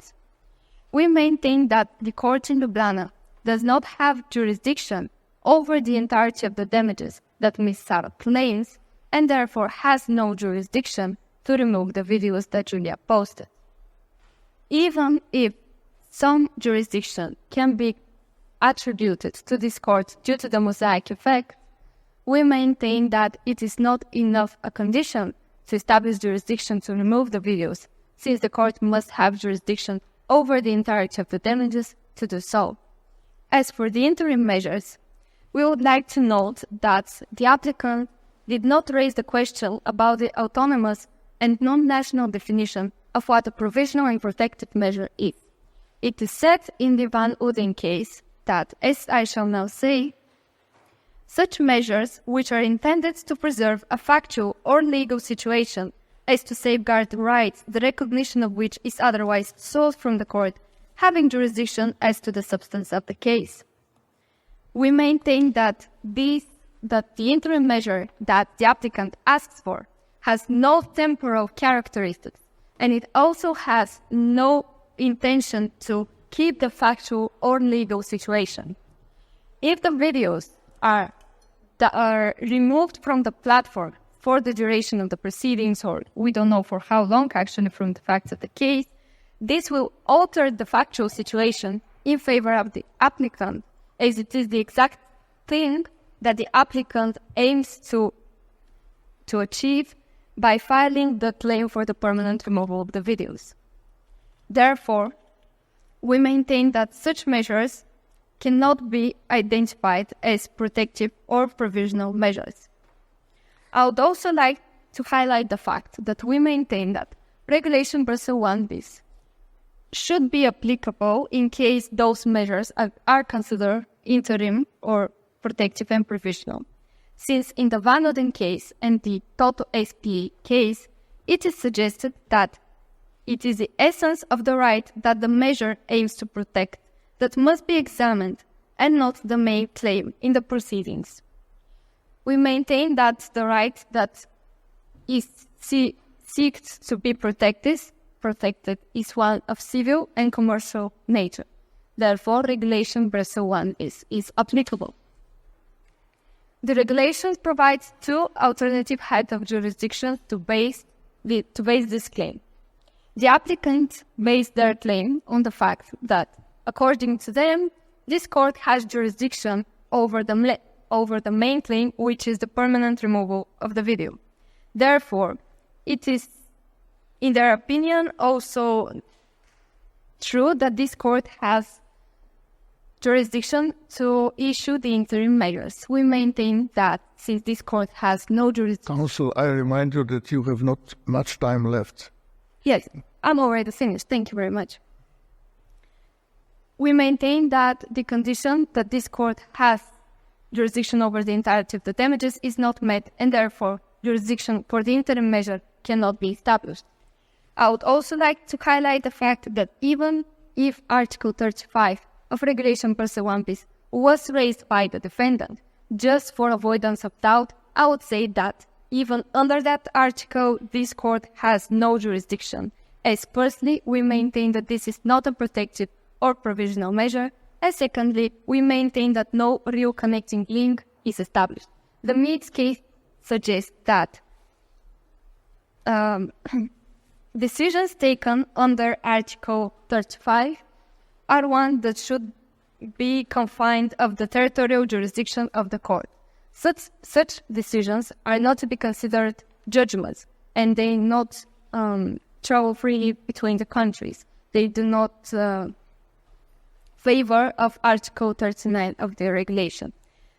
We maintain that the court in Ljubljana does not have jurisdiction over the entirety of the damages that Ms. Saro claims and therefore has no jurisdiction to remove the videos that Julia posted. Even if some jurisdiction can be attributed to this court due to the mosaic effect, we maintain that it is not enough a condition to establish jurisdiction to remove the videos, since the court must have jurisdiction over the entirety of the damages to do so. As for the interim measures, we would like to note that the applicant did not raise the question about the autonomous and non-national definition of what a provisional and protective measure is. It is said in the Van Uden case that, as I shall now say, such measures which are intended to preserve a factual or legal situation as to safeguard the rights, the recognition of which is otherwise sought from the court, having jurisdiction as to the substance of the case. We maintain that the interim measure that the applicant asks for has no temporal characteristics, and it also has no intention to keep the factual or legal situation. If the videos are removed from the platform for the duration of the proceedings, or we don't know for how long actually from the facts of the case, this will alter the factual situation in favor of the applicant, as it is the exact thing that the applicant aims to achieve by filing the claim for the permanent removal of the videos. Therefore, we maintain that such measures cannot be identified as protective or provisional measures. I would also like to highlight the fact that we maintain that Regulation Brussels 1 bis should be applicable in case those measures are considered interim or protective and provisional. Since in the Van Uden case and the Toto SPA case, it is suggested that it is the essence of the right that the measure aims to protect that must be examined and not the main claim in the proceedings. We maintain that the right that is seeks to be protected is one of civil and commercial nature. Therefore, Regulation Brussels 1 is applicable. The regulation provides two alternative heights of jurisdiction to base this claim. The applicants base their claim on the fact that, according to them, this court has jurisdiction over the main claim, which is the permanent removal of the video. Therefore, it is, in their opinion, also true that this court has jurisdiction to issue the interim measures. We maintain that since this court has no jurisdiction... Counsel, I remind you that you have not much time left. Yes, I'm already finished. Thank you very much. We maintain that the condition that this court has jurisdiction over the entirety of the damages is not met, and therefore jurisdiction for the interim measure cannot be established. I would also like to highlight the fact that even if Article 35 of Regulation Brussels 1 bis was raised by the defendant, just for avoidance of doubt, I would say that even under that article, this court has no jurisdiction, as firstly, we maintain that this is not a protective or provisional measure, and secondly, we maintain that no real connecting link is established. The Meads case suggests that decisions taken under Article 35 are one that should be confined of the territorial jurisdiction of the court. Such decisions are not to be considered judgments, and they not travel freely between the countries. They do not favor of Article 39 of the regulation.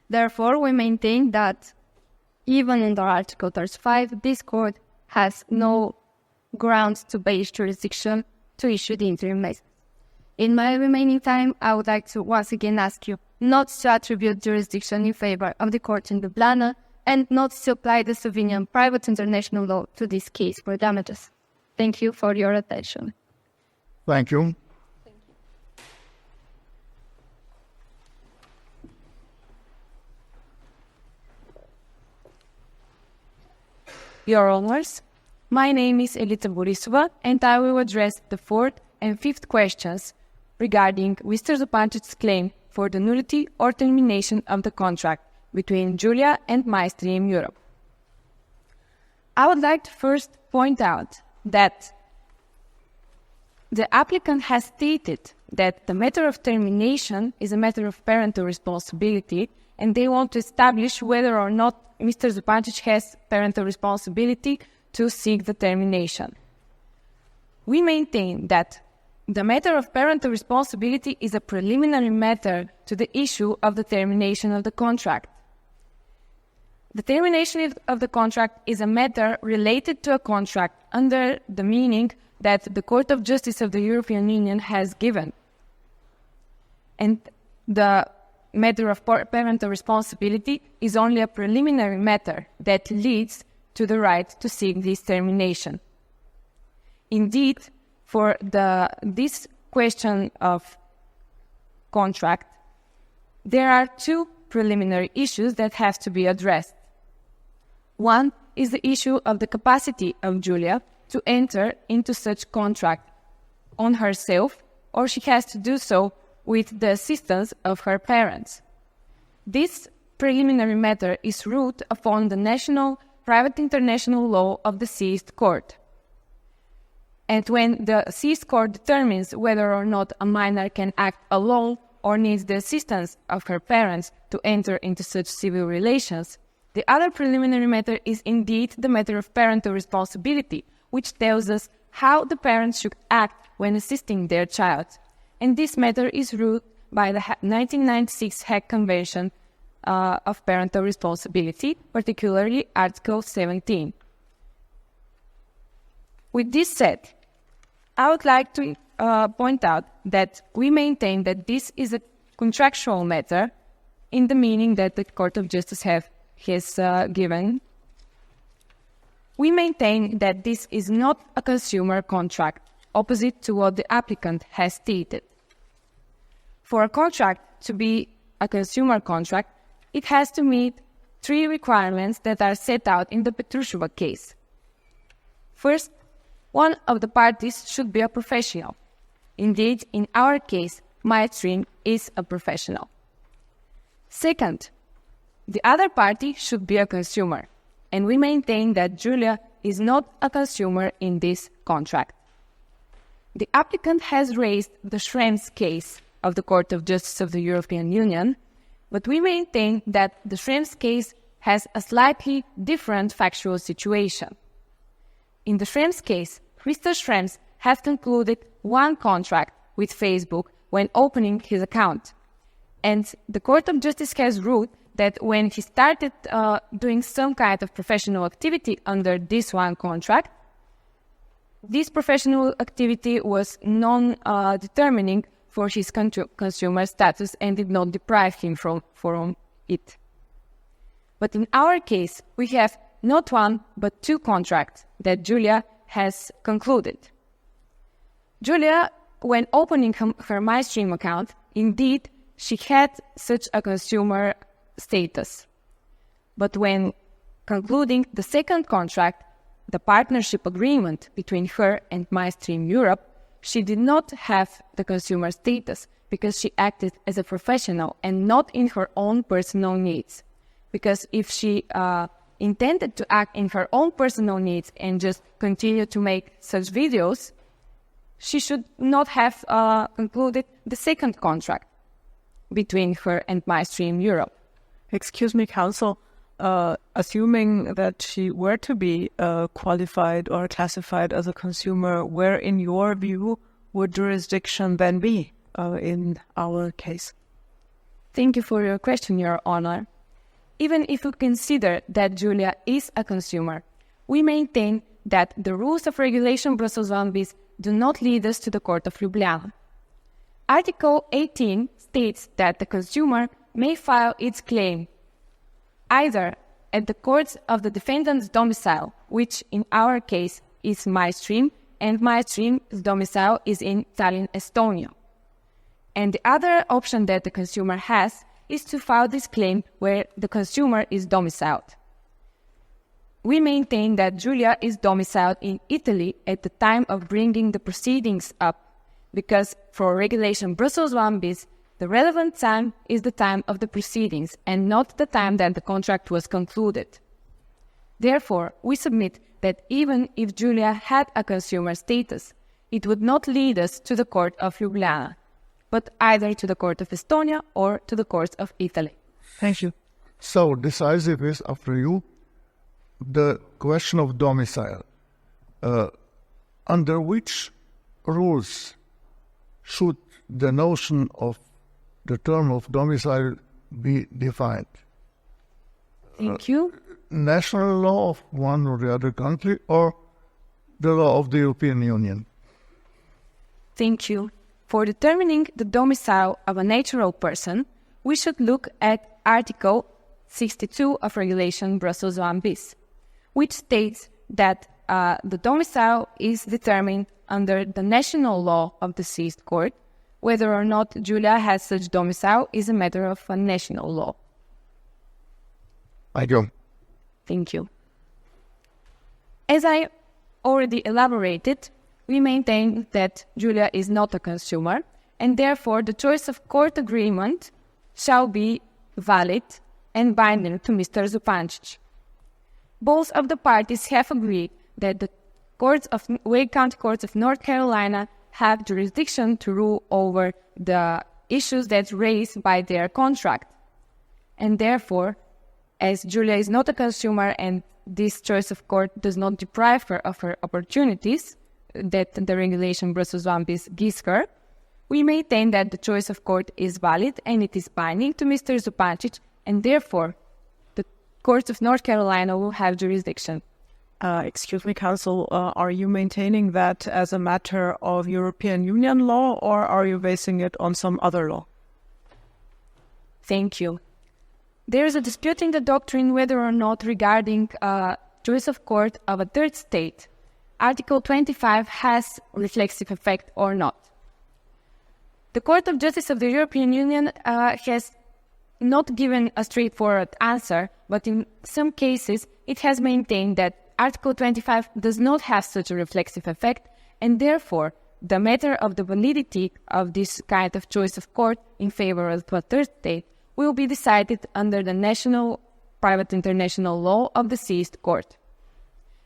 Therefore, we maintain that even under Article 35, this court has no grounds to base jurisdiction to issue the interim measures. In my remaining time, I would like to once again ask you not to attribute jurisdiction in favor of the court in Ljubljana and not to apply the Slovenian private international law to this case for damages. Thank you for your attention. Thank you. Your Honors, my name is Elita Borisova, and I will address the fourth and fifth questions regarding Mr. Zupancic's claim for the nullity or termination of the contract between Julia and MyStream Europe. I would like to first point out that the applicant has stated that the matter of termination is a matter of parental responsibility, and they want to establish whether or not Mr. Zupancic has parental responsibility to seek the termination. We maintain that the matter of parental responsibility is a preliminary matter to the issue of the termination of the contract. The termination of the contract is a matter related to a contract under the meaning that the Court of Justice of the European Union has given. And the matter of parental responsibility is only a preliminary matter that leads to the right to seek this termination. Indeed, for this question of contract, there are two preliminary issues that have to be addressed. One is the issue of the capacity of Julia to enter into such contract on herself, or she has to do so with the assistance of her parents. This preliminary matter is ruled upon the national private international law of the seized court. And when the seized court determines whether or not a minor can act alone or needs the assistance of her parents to enter into such civil relations, the other preliminary matter is indeed the matter of parental responsibility, which tells us how the parents should act when assisting their child. And this matter is ruled by the 1996 Hague Convention of Parental Responsibility, particularly Article 17. With this said, I would like to point out that we maintain that this is a contractual matter in the meaning that the Court of Justice has given. We maintain that this is not a consumer contract, opposite to what the applicant has stated. For a contract to be a consumer contract, it has to meet 3 requirements that are set out in the Petrushova case. First, one of the parties should be a professional. Indeed, in our case, MyStream is a professional. Second, the other party should be a consumer, and we maintain that Julia is not a consumer in this contract. The applicant has raised the Schrems case of the Court of Justice of the European Union, but we maintain that the Schrems case has a slightly different factual situation. In the Schrems case, Mr. Schrems has concluded one contract with Facebook when opening his account, and the Court of Justice has ruled that when he started doing some kind of professional activity under this one contract, this professional activity was non-determining for his consumer status and did not deprive him from it. But in our case, we have not one but 2 contracts that Julia has concluded. Julia, when opening her MyStream account, indeed, she had such a consumer status. But when concluding the second contract, the partnership agreement between her and MyStream Europe, she did not have the consumer status because she acted as a professional and not in her own personal needs. Because if she intended to act in her own personal needs and just continue to make such videos, she should not have concluded the second contract between her and MyStream Europe. Excuse me, counsel. Assuming that she were to be qualified or classified as a consumer, where, in your view, would jurisdiction then be in our case? Thank you for your question, Your Honor. Even if we consider that Julia is a consumer, we maintain that the rules of regulation Brussels 1 bis do not lead us to the Court of Ljubljana. Article 18 states that the consumer may file its claim either at the courts of the defendant's domicile, which in our case is MyStream, and MyStream's domicile is in Tallinn, Estonia. And the other option that the consumer has is to file this claim where the consumer is domiciled. We maintain that Julia is domiciled in Italy at the time of bringing the proceedings up, because for regulation Brussels 1 bis, the relevant time is the time of the proceedings and not the time that the contract was concluded. Therefore, we submit that even if Julia had a consumer status, it would not lead us to the Court of Ljubljana, but either to the Court of Estonia or to the courts of Italy. Thank you. So decisive is, after you, the question of domicile. Under which rules should the notion of the term of domicile be defined? Thank you. National law of one or the other country, or the law of the European Union? Thank you. For determining the domicile of a natural person, we should look at Article 62 of Regulation Brussels 1 bis, which states that the domicile is determined under the national law of the seized court. Whether or not Julia has such domicile is a matter of a national law. I do. Thank you. As I already elaborated, we maintain that Julia is not a consumer, and therefore the choice of court agreement shall be valid and binding to Mr. Zupancic. Both of the parties have agreed that the Wake County Courts of North Carolina have jurisdiction to rule over the issues that's raised by their contract. And therefore, as Julia is not a consumer and this choice of court does not deprive her of her opportunities that the regulation Brussels 1 bis gives her, we maintain that the choice of court is valid and it is binding to Mr. Zupancic, and therefore the courts of North Carolina will have jurisdiction. Excuse me, counsel, are you maintaining that as a matter of European Union law, or are you basing it on some other law? Thank you. There is a dispute in the doctrine whether or not regarding choice of court of a third state, Article 25 has reflexive effect or not. The Court of Justice of the European Union has not given a straightforward answer, but in some cases it has maintained that Article 25 does not have such a reflexive effect, and therefore the matter of the validity of this kind of choice of court in favor of a third state will be decided under the national private international law of the seized court.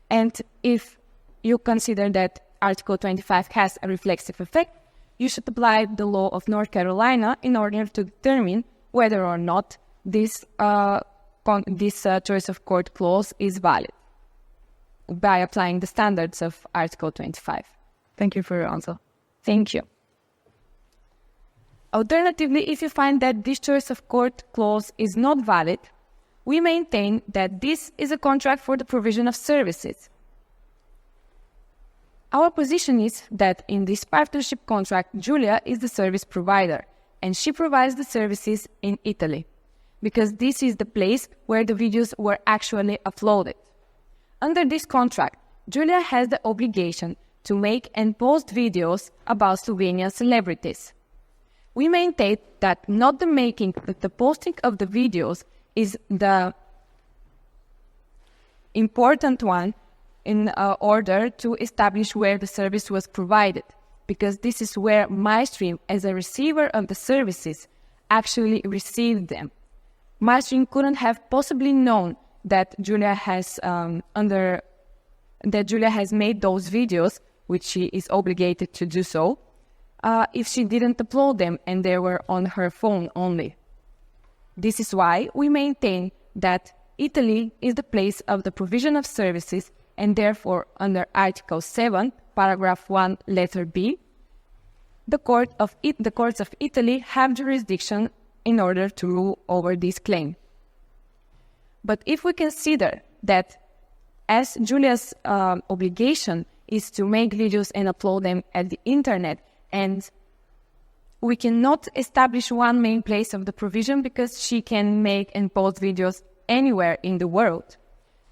And if you consider that Article 25 has a reflexive effect, you should apply the law of North Carolina in order to determine whether or not this choice of court clause is valid by applying the standards of Article 25. Thank you for your answer. Thank you. Alternatively, if you find that this choice of court clause is not valid, we maintain that this is a contract for the provision of services. Our position is that in this partnership contract, Giulia is the service provider, and she provides the services in Italy, because this is the place where the videos were actually uploaded. Under this contract, Giulia has the obligation to make and post videos about Slovenian celebrities. We maintain that not the making, but the posting of the videos is the important one in order to establish where the service was provided, because this is where MyStream, as a receiver of the services, actually received them. MyStream couldn't have possibly known that Giulia has made those videos, which she is obligated to do so, if she didn't upload them and they were on her phone only. This is why we maintain that Italy is the place of the provision of services, and therefore under Article 7, paragraph 1, letter B, the courts of Italy have jurisdiction in order to rule over this claim. But if we consider that as Giulia's obligation is to make videos and upload them at the internet, and we cannot establish one main place of the provision because she can make and post videos anywhere in the world,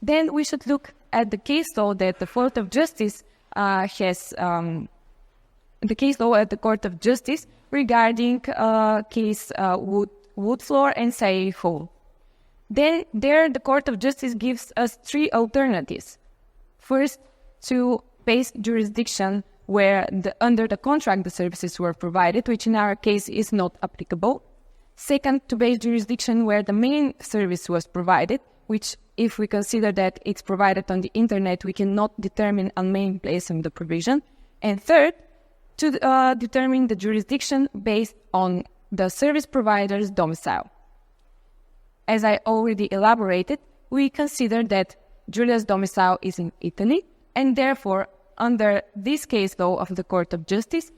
then we should look at the case law that the Court of Justice regarding case Woodfloor and Say Hall. Then there the Court of Justice gives us three alternatives. First, to base jurisdiction where under the contract the services were provided, which in our case is not applicable. Second, to base jurisdiction where the main service was provided, which if we consider that it's provided on the internet, we cannot determine a main place of the provision. And third, to determine the jurisdiction based on the service provider's domicile. As I already elaborated, we consider that Giulia's domicile is in Italy, and therefore, under this case law of the Court of Justice,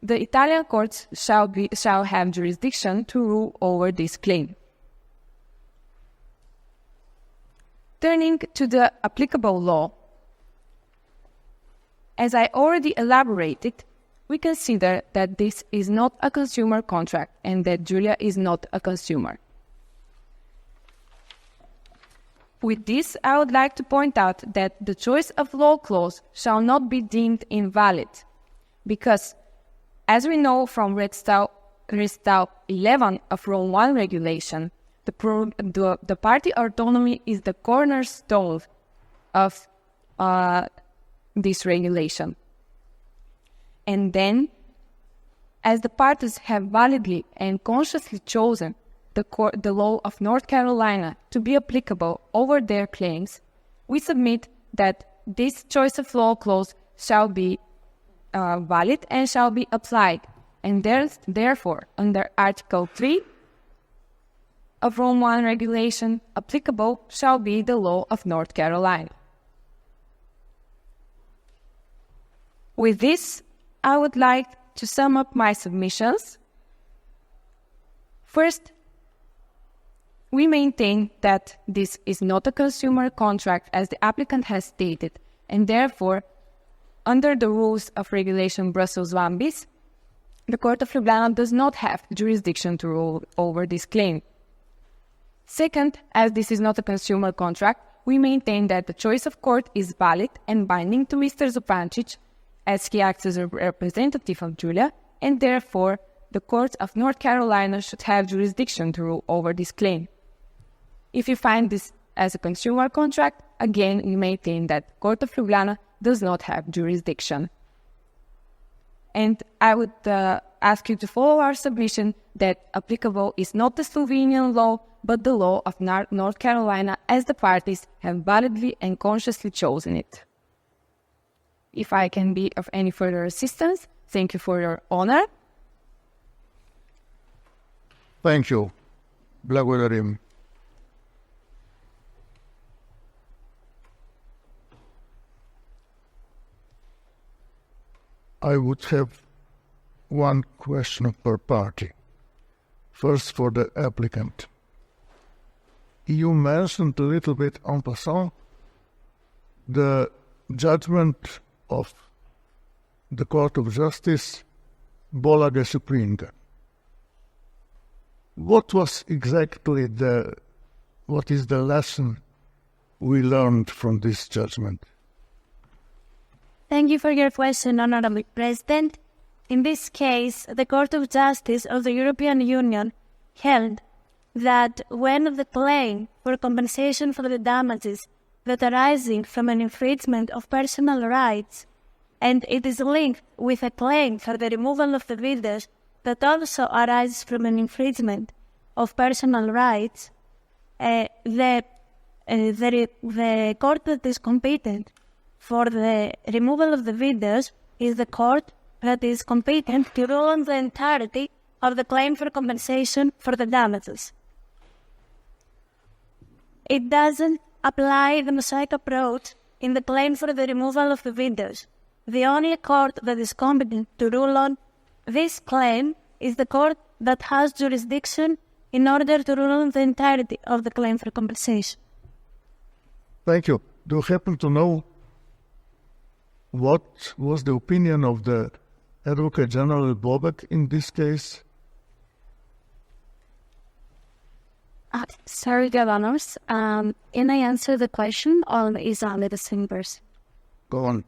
the Italian courts shall have jurisdiction to rule over this claim. Turning to the applicable law, as I already elaborated, we consider that this is not a consumer contract and that Giulia is not a consumer. With this, I would like to point out that the choice of law clause shall not be deemed invalid, because, as we know from Restau 11 of Rome 1 regulation, the party autonomy is the cornerstone of this regulation. And then, as the parties have validly and consciously chosen the law of North Carolina to be applicable over their claims, we submit that this choice of law clause shall be valid and shall be applied, and therefore, under Article 3 of Rome 1 regulation, applicable shall be the law of North Carolina. With this, I would like to sum up my submissions. First, we maintain that this is not a consumer contract as the applicant has stated, and therefore, under the rules of Regulation Brussels 1 bis, the Court of Ljubljana does not have jurisdiction to rule over this claim. Second, as this is not a consumer contract, we maintain that the choice of court is valid and binding to Mr. Zupancic, as he acts as a representative of Julia, and therefore the court of North Carolina should have jurisdiction to rule over this claim. If you find this as a consumer contract, again we maintain that the Court of Ljubljana does not have jurisdiction. And I would ask you to follow our submission that applicable is not the Slovenian law, but the law of North Carolina, as the parties have validly and consciously chosen it. If I can be of any further assistance, thank you for your honor. Thank you. Благодарим. I would have one question per party. First, for the applicant. You mentioned a little bit en passant the judgment of the Court of Justice, Bolage Supringa. What is the lesson we learned from this judgment? Thank you for your question, Honorable President. In this case, the Court of Justice of the European Union held that when the claim for compensation for the damages that arising from an infringement of personal rights, and it is linked with a claim for the removal of the videos that also arises from an infringement of personal rights, the court that is competent for the removal of the videos is the court that is competent to rule on the entirety of the claim for compensation for the damages. It doesn't apply the mosaic approach in the claim for the removal of the videos. The only court that is competent to rule on this claim is the court that has jurisdiction in order to rule on the entirety of the claim for compensation. Thank you. Do you happen to know what was the opinion of the Advocate General Bobek in this case? Sorry, Your Honors. Can I answer the question, or is only the same person? Go on.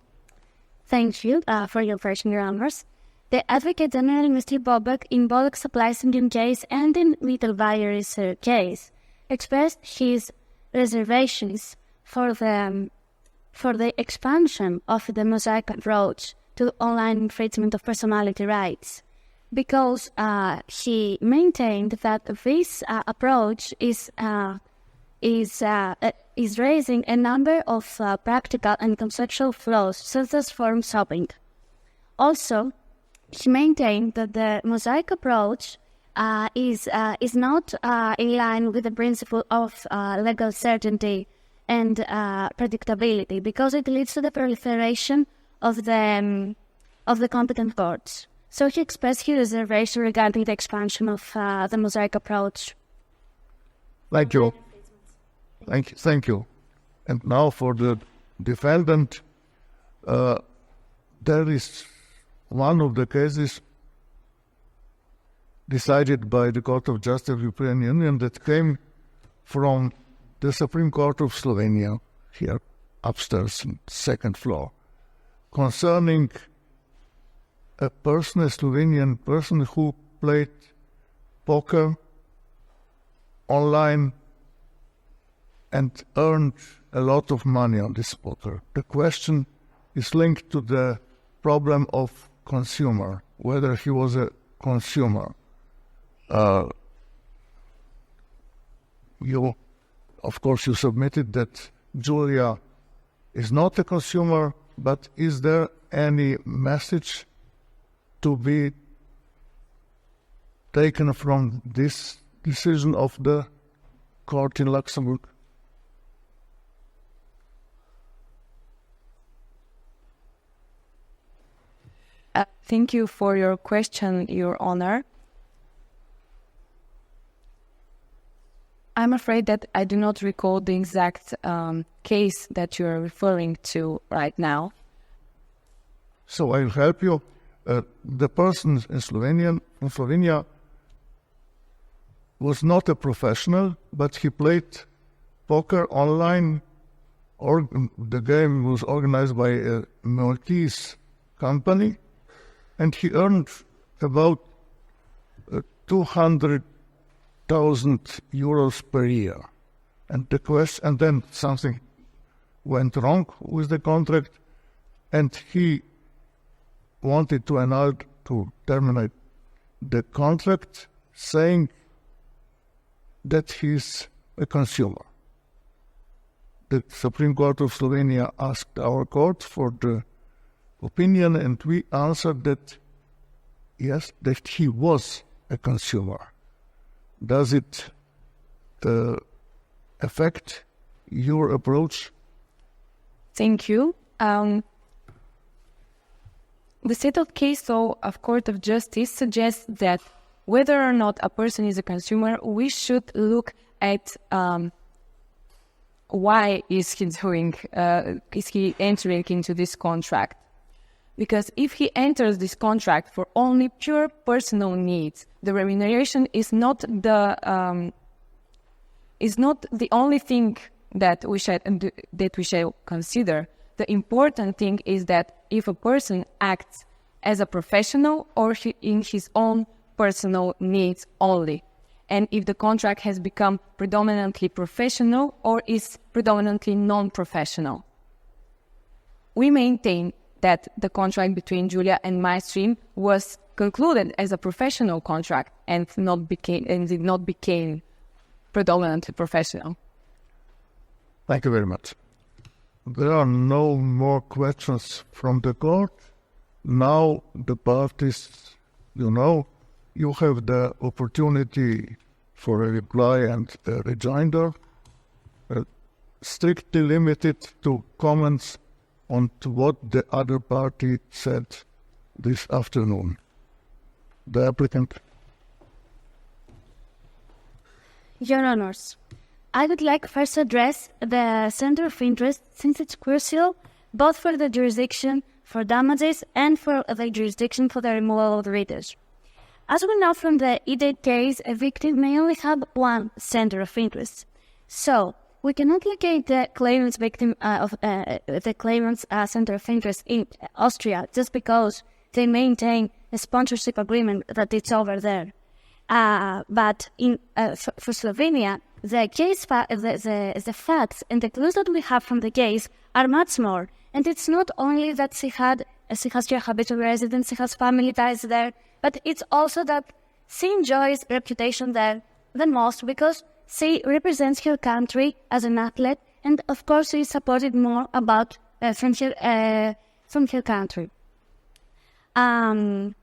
Thank you for your question, Your Honors. The Advocate General, Mr. Bobek, in both Supply-Syndicate case and in Little Virus case, expressed his reservations for the expansion of the mosaic approach to online infringement of personality rights, because he maintained that this approach is raising a number of practical and conceptual flaws, such as form shopping. Also, he maintained that the mosaic approach is not in line with the principle of legal certainty and predictability, because it leads to the proliferation of the competent courts. So he expressed his reservation regarding the expansion of the mosaic approach. Thank you. Thank you. And now for the defendant, there is one of the cases decided by the Court of Justice of the European Union that came from the Supreme Court of Slovenia, here upstairs, second floor, concerning a person, a Slovenian person who played poker online and earned a lot of money on this poker. The question is linked to the problem of consumer, whether he was a consumer. Of course, you submitted that Julia is not a consumer, but is there any message to be taken from this decision of the court in Luxembourg? Thank you for your question, Your Honor. I'm afraid that I do not recall the exact case that you are referring to right now. So I'll help you. The person in Slovenia was not a professional, but he played poker online the game was organized by a Maltese company, and he earned about 200,000 euros per year. And then something went wrong with the contract, and he wanted to terminate the contract, saying that he's a consumer. The Supreme Court of Slovenia asked our court for the opinion, and we answered that yes, that he was a consumer. Does it affect your approach? Thank you. The settled case law of Court of Justice suggests that whether or not a person is a consumer, we should look at why is he entering into this contract. Because if he enters this contract for only pure personal needs, the remuneration is not the only thing that we shall consider. The important thing is that if a person acts as a professional or in his own personal needs only, and if the contract has become predominantly professional or is predominantly non-professional. We maintain that the contract between Julia and MyStream was concluded as a professional contract and did not become predominantly professional. Thank you very much. There are no more questions from the court. Now the parties, you have the opportunity for a reply and a rejoinder, strictly limited to comments on what the other party said this afternoon. The applicant. Your Honors, I would like first to address the center of interest, since it's crucial both for the jurisdiction for damages and for the jurisdiction for the removal of the readers. As we know from the EDA case, a victim may only have one center of interest. So, we cannot locate the claimant's center of interest in Austria just because they maintain a sponsorship agreement that it's over there. But for Slovenia, the facts and the clues that we have from the case are much more. And it's not only that she has your habitual residence, she has family ties there, but it's also that she enjoys reputation there the most because she represents her country as an athlete, and of course she is supported more from her country. And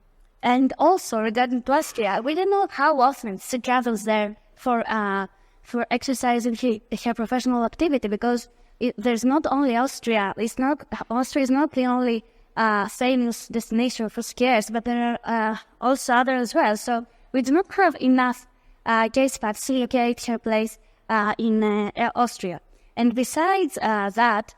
also regarding to Austria, we don't know how often she travels there for exercising her professional activity, because there's not only Austria. Austria is not the only famous destination for skiers, but there are also others as well. So we do not have enough case facts to locate her place in Austria. And besides that,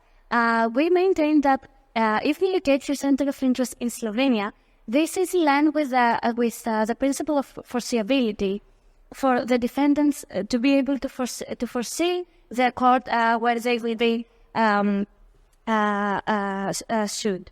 we maintain that if we locate her center of interest in Slovenia, this is in line with the principle of foreseeability for the defendants to be able to foresee the court where they will be sued.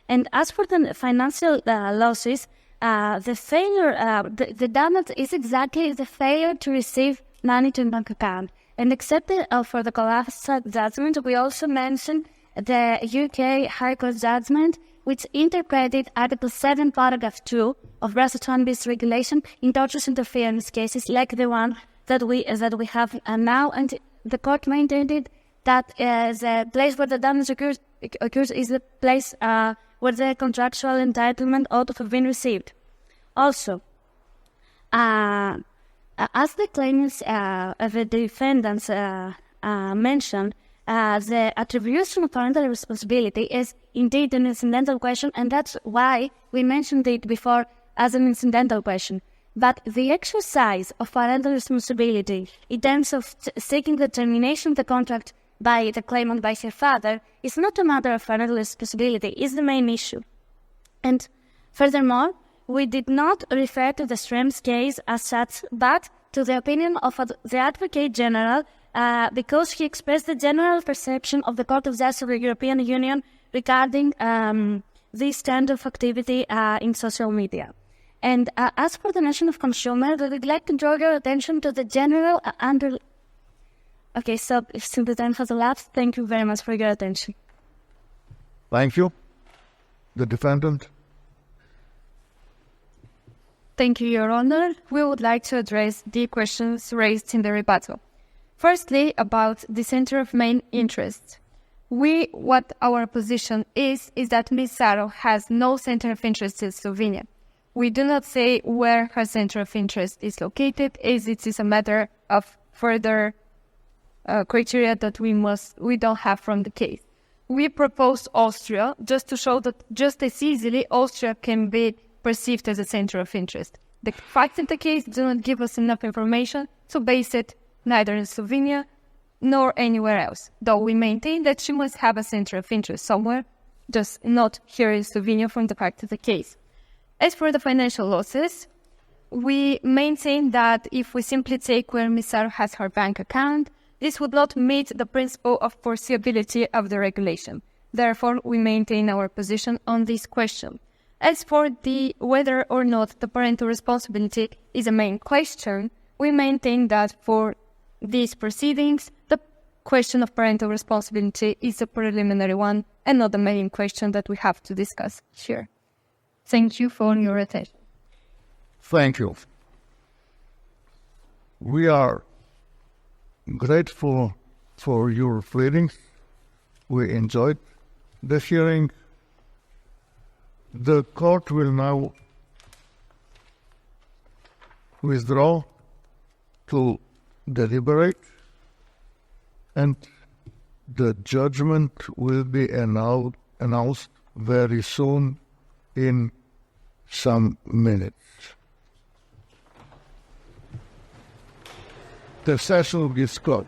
And as for the financial losses, the damage is exactly the failure to receive money to a bank account. And except for the collateral judgment, we also mentioned the UK High Court judgment, which interpreted Article 7, Paragraph 2 of Brussels 1bis regulation in tortious interference cases like the one that we have now. And the court maintained that the place where the damage occurs is the place where the contractual entitlement ought to have been received. Also, as the claimants, the defendants mentioned, the attribution of parental responsibility is indeed an incidental question, and that's why we mentioned it before as an incidental question. But the exercise of parental responsibility in terms of seeking the termination of the contract by the claimant by her father is not a matter of parental responsibility, is the main issue. And furthermore, we did not refer to the Schrems case as such, but to the opinion of the Advocate General because he expressed the general perception of the Court of Justice of the European Union regarding this kind of activity in social media. And as for the notion of consumer, we would like to draw your attention to the general Okay, so since the time has elapsed, thank you very much for your attention. Thank you. The defendant. Thank you, Your Honor. We would like to address the questions raised in the rebuttal. Firstly, about the center of main interest. What our position is that Ms. Saro has no center of interest in Slovenia. We do not say where her center of interest is located, as it is a matter of further criteria that we don't have from the case. We propose Austria just to show that just as easily Austria can be perceived as a center of interest. The facts of the case do not give us enough information to base it neither in Slovenia nor anywhere else, though we maintain that she must have a center of interest somewhere, just not here in Slovenia from the fact of the case. As for the financial losses, we maintain that if we simply take where Ms. Saro has her bank account, this would not meet the principle of foreseeability of the regulation. Therefore, we maintain our position on this question. As for whether or not the parental responsibility is a main question, we maintain that for these proceedings, the question of parental responsibility is a preliminary one and not the main question that we have to discuss here. Thank you for your attention. Thank you. We are grateful for your pleadings. We enjoyed the hearing. The court will now withdraw to deliberate, and the judgment will be announced very soon in some minutes. The session will be closed.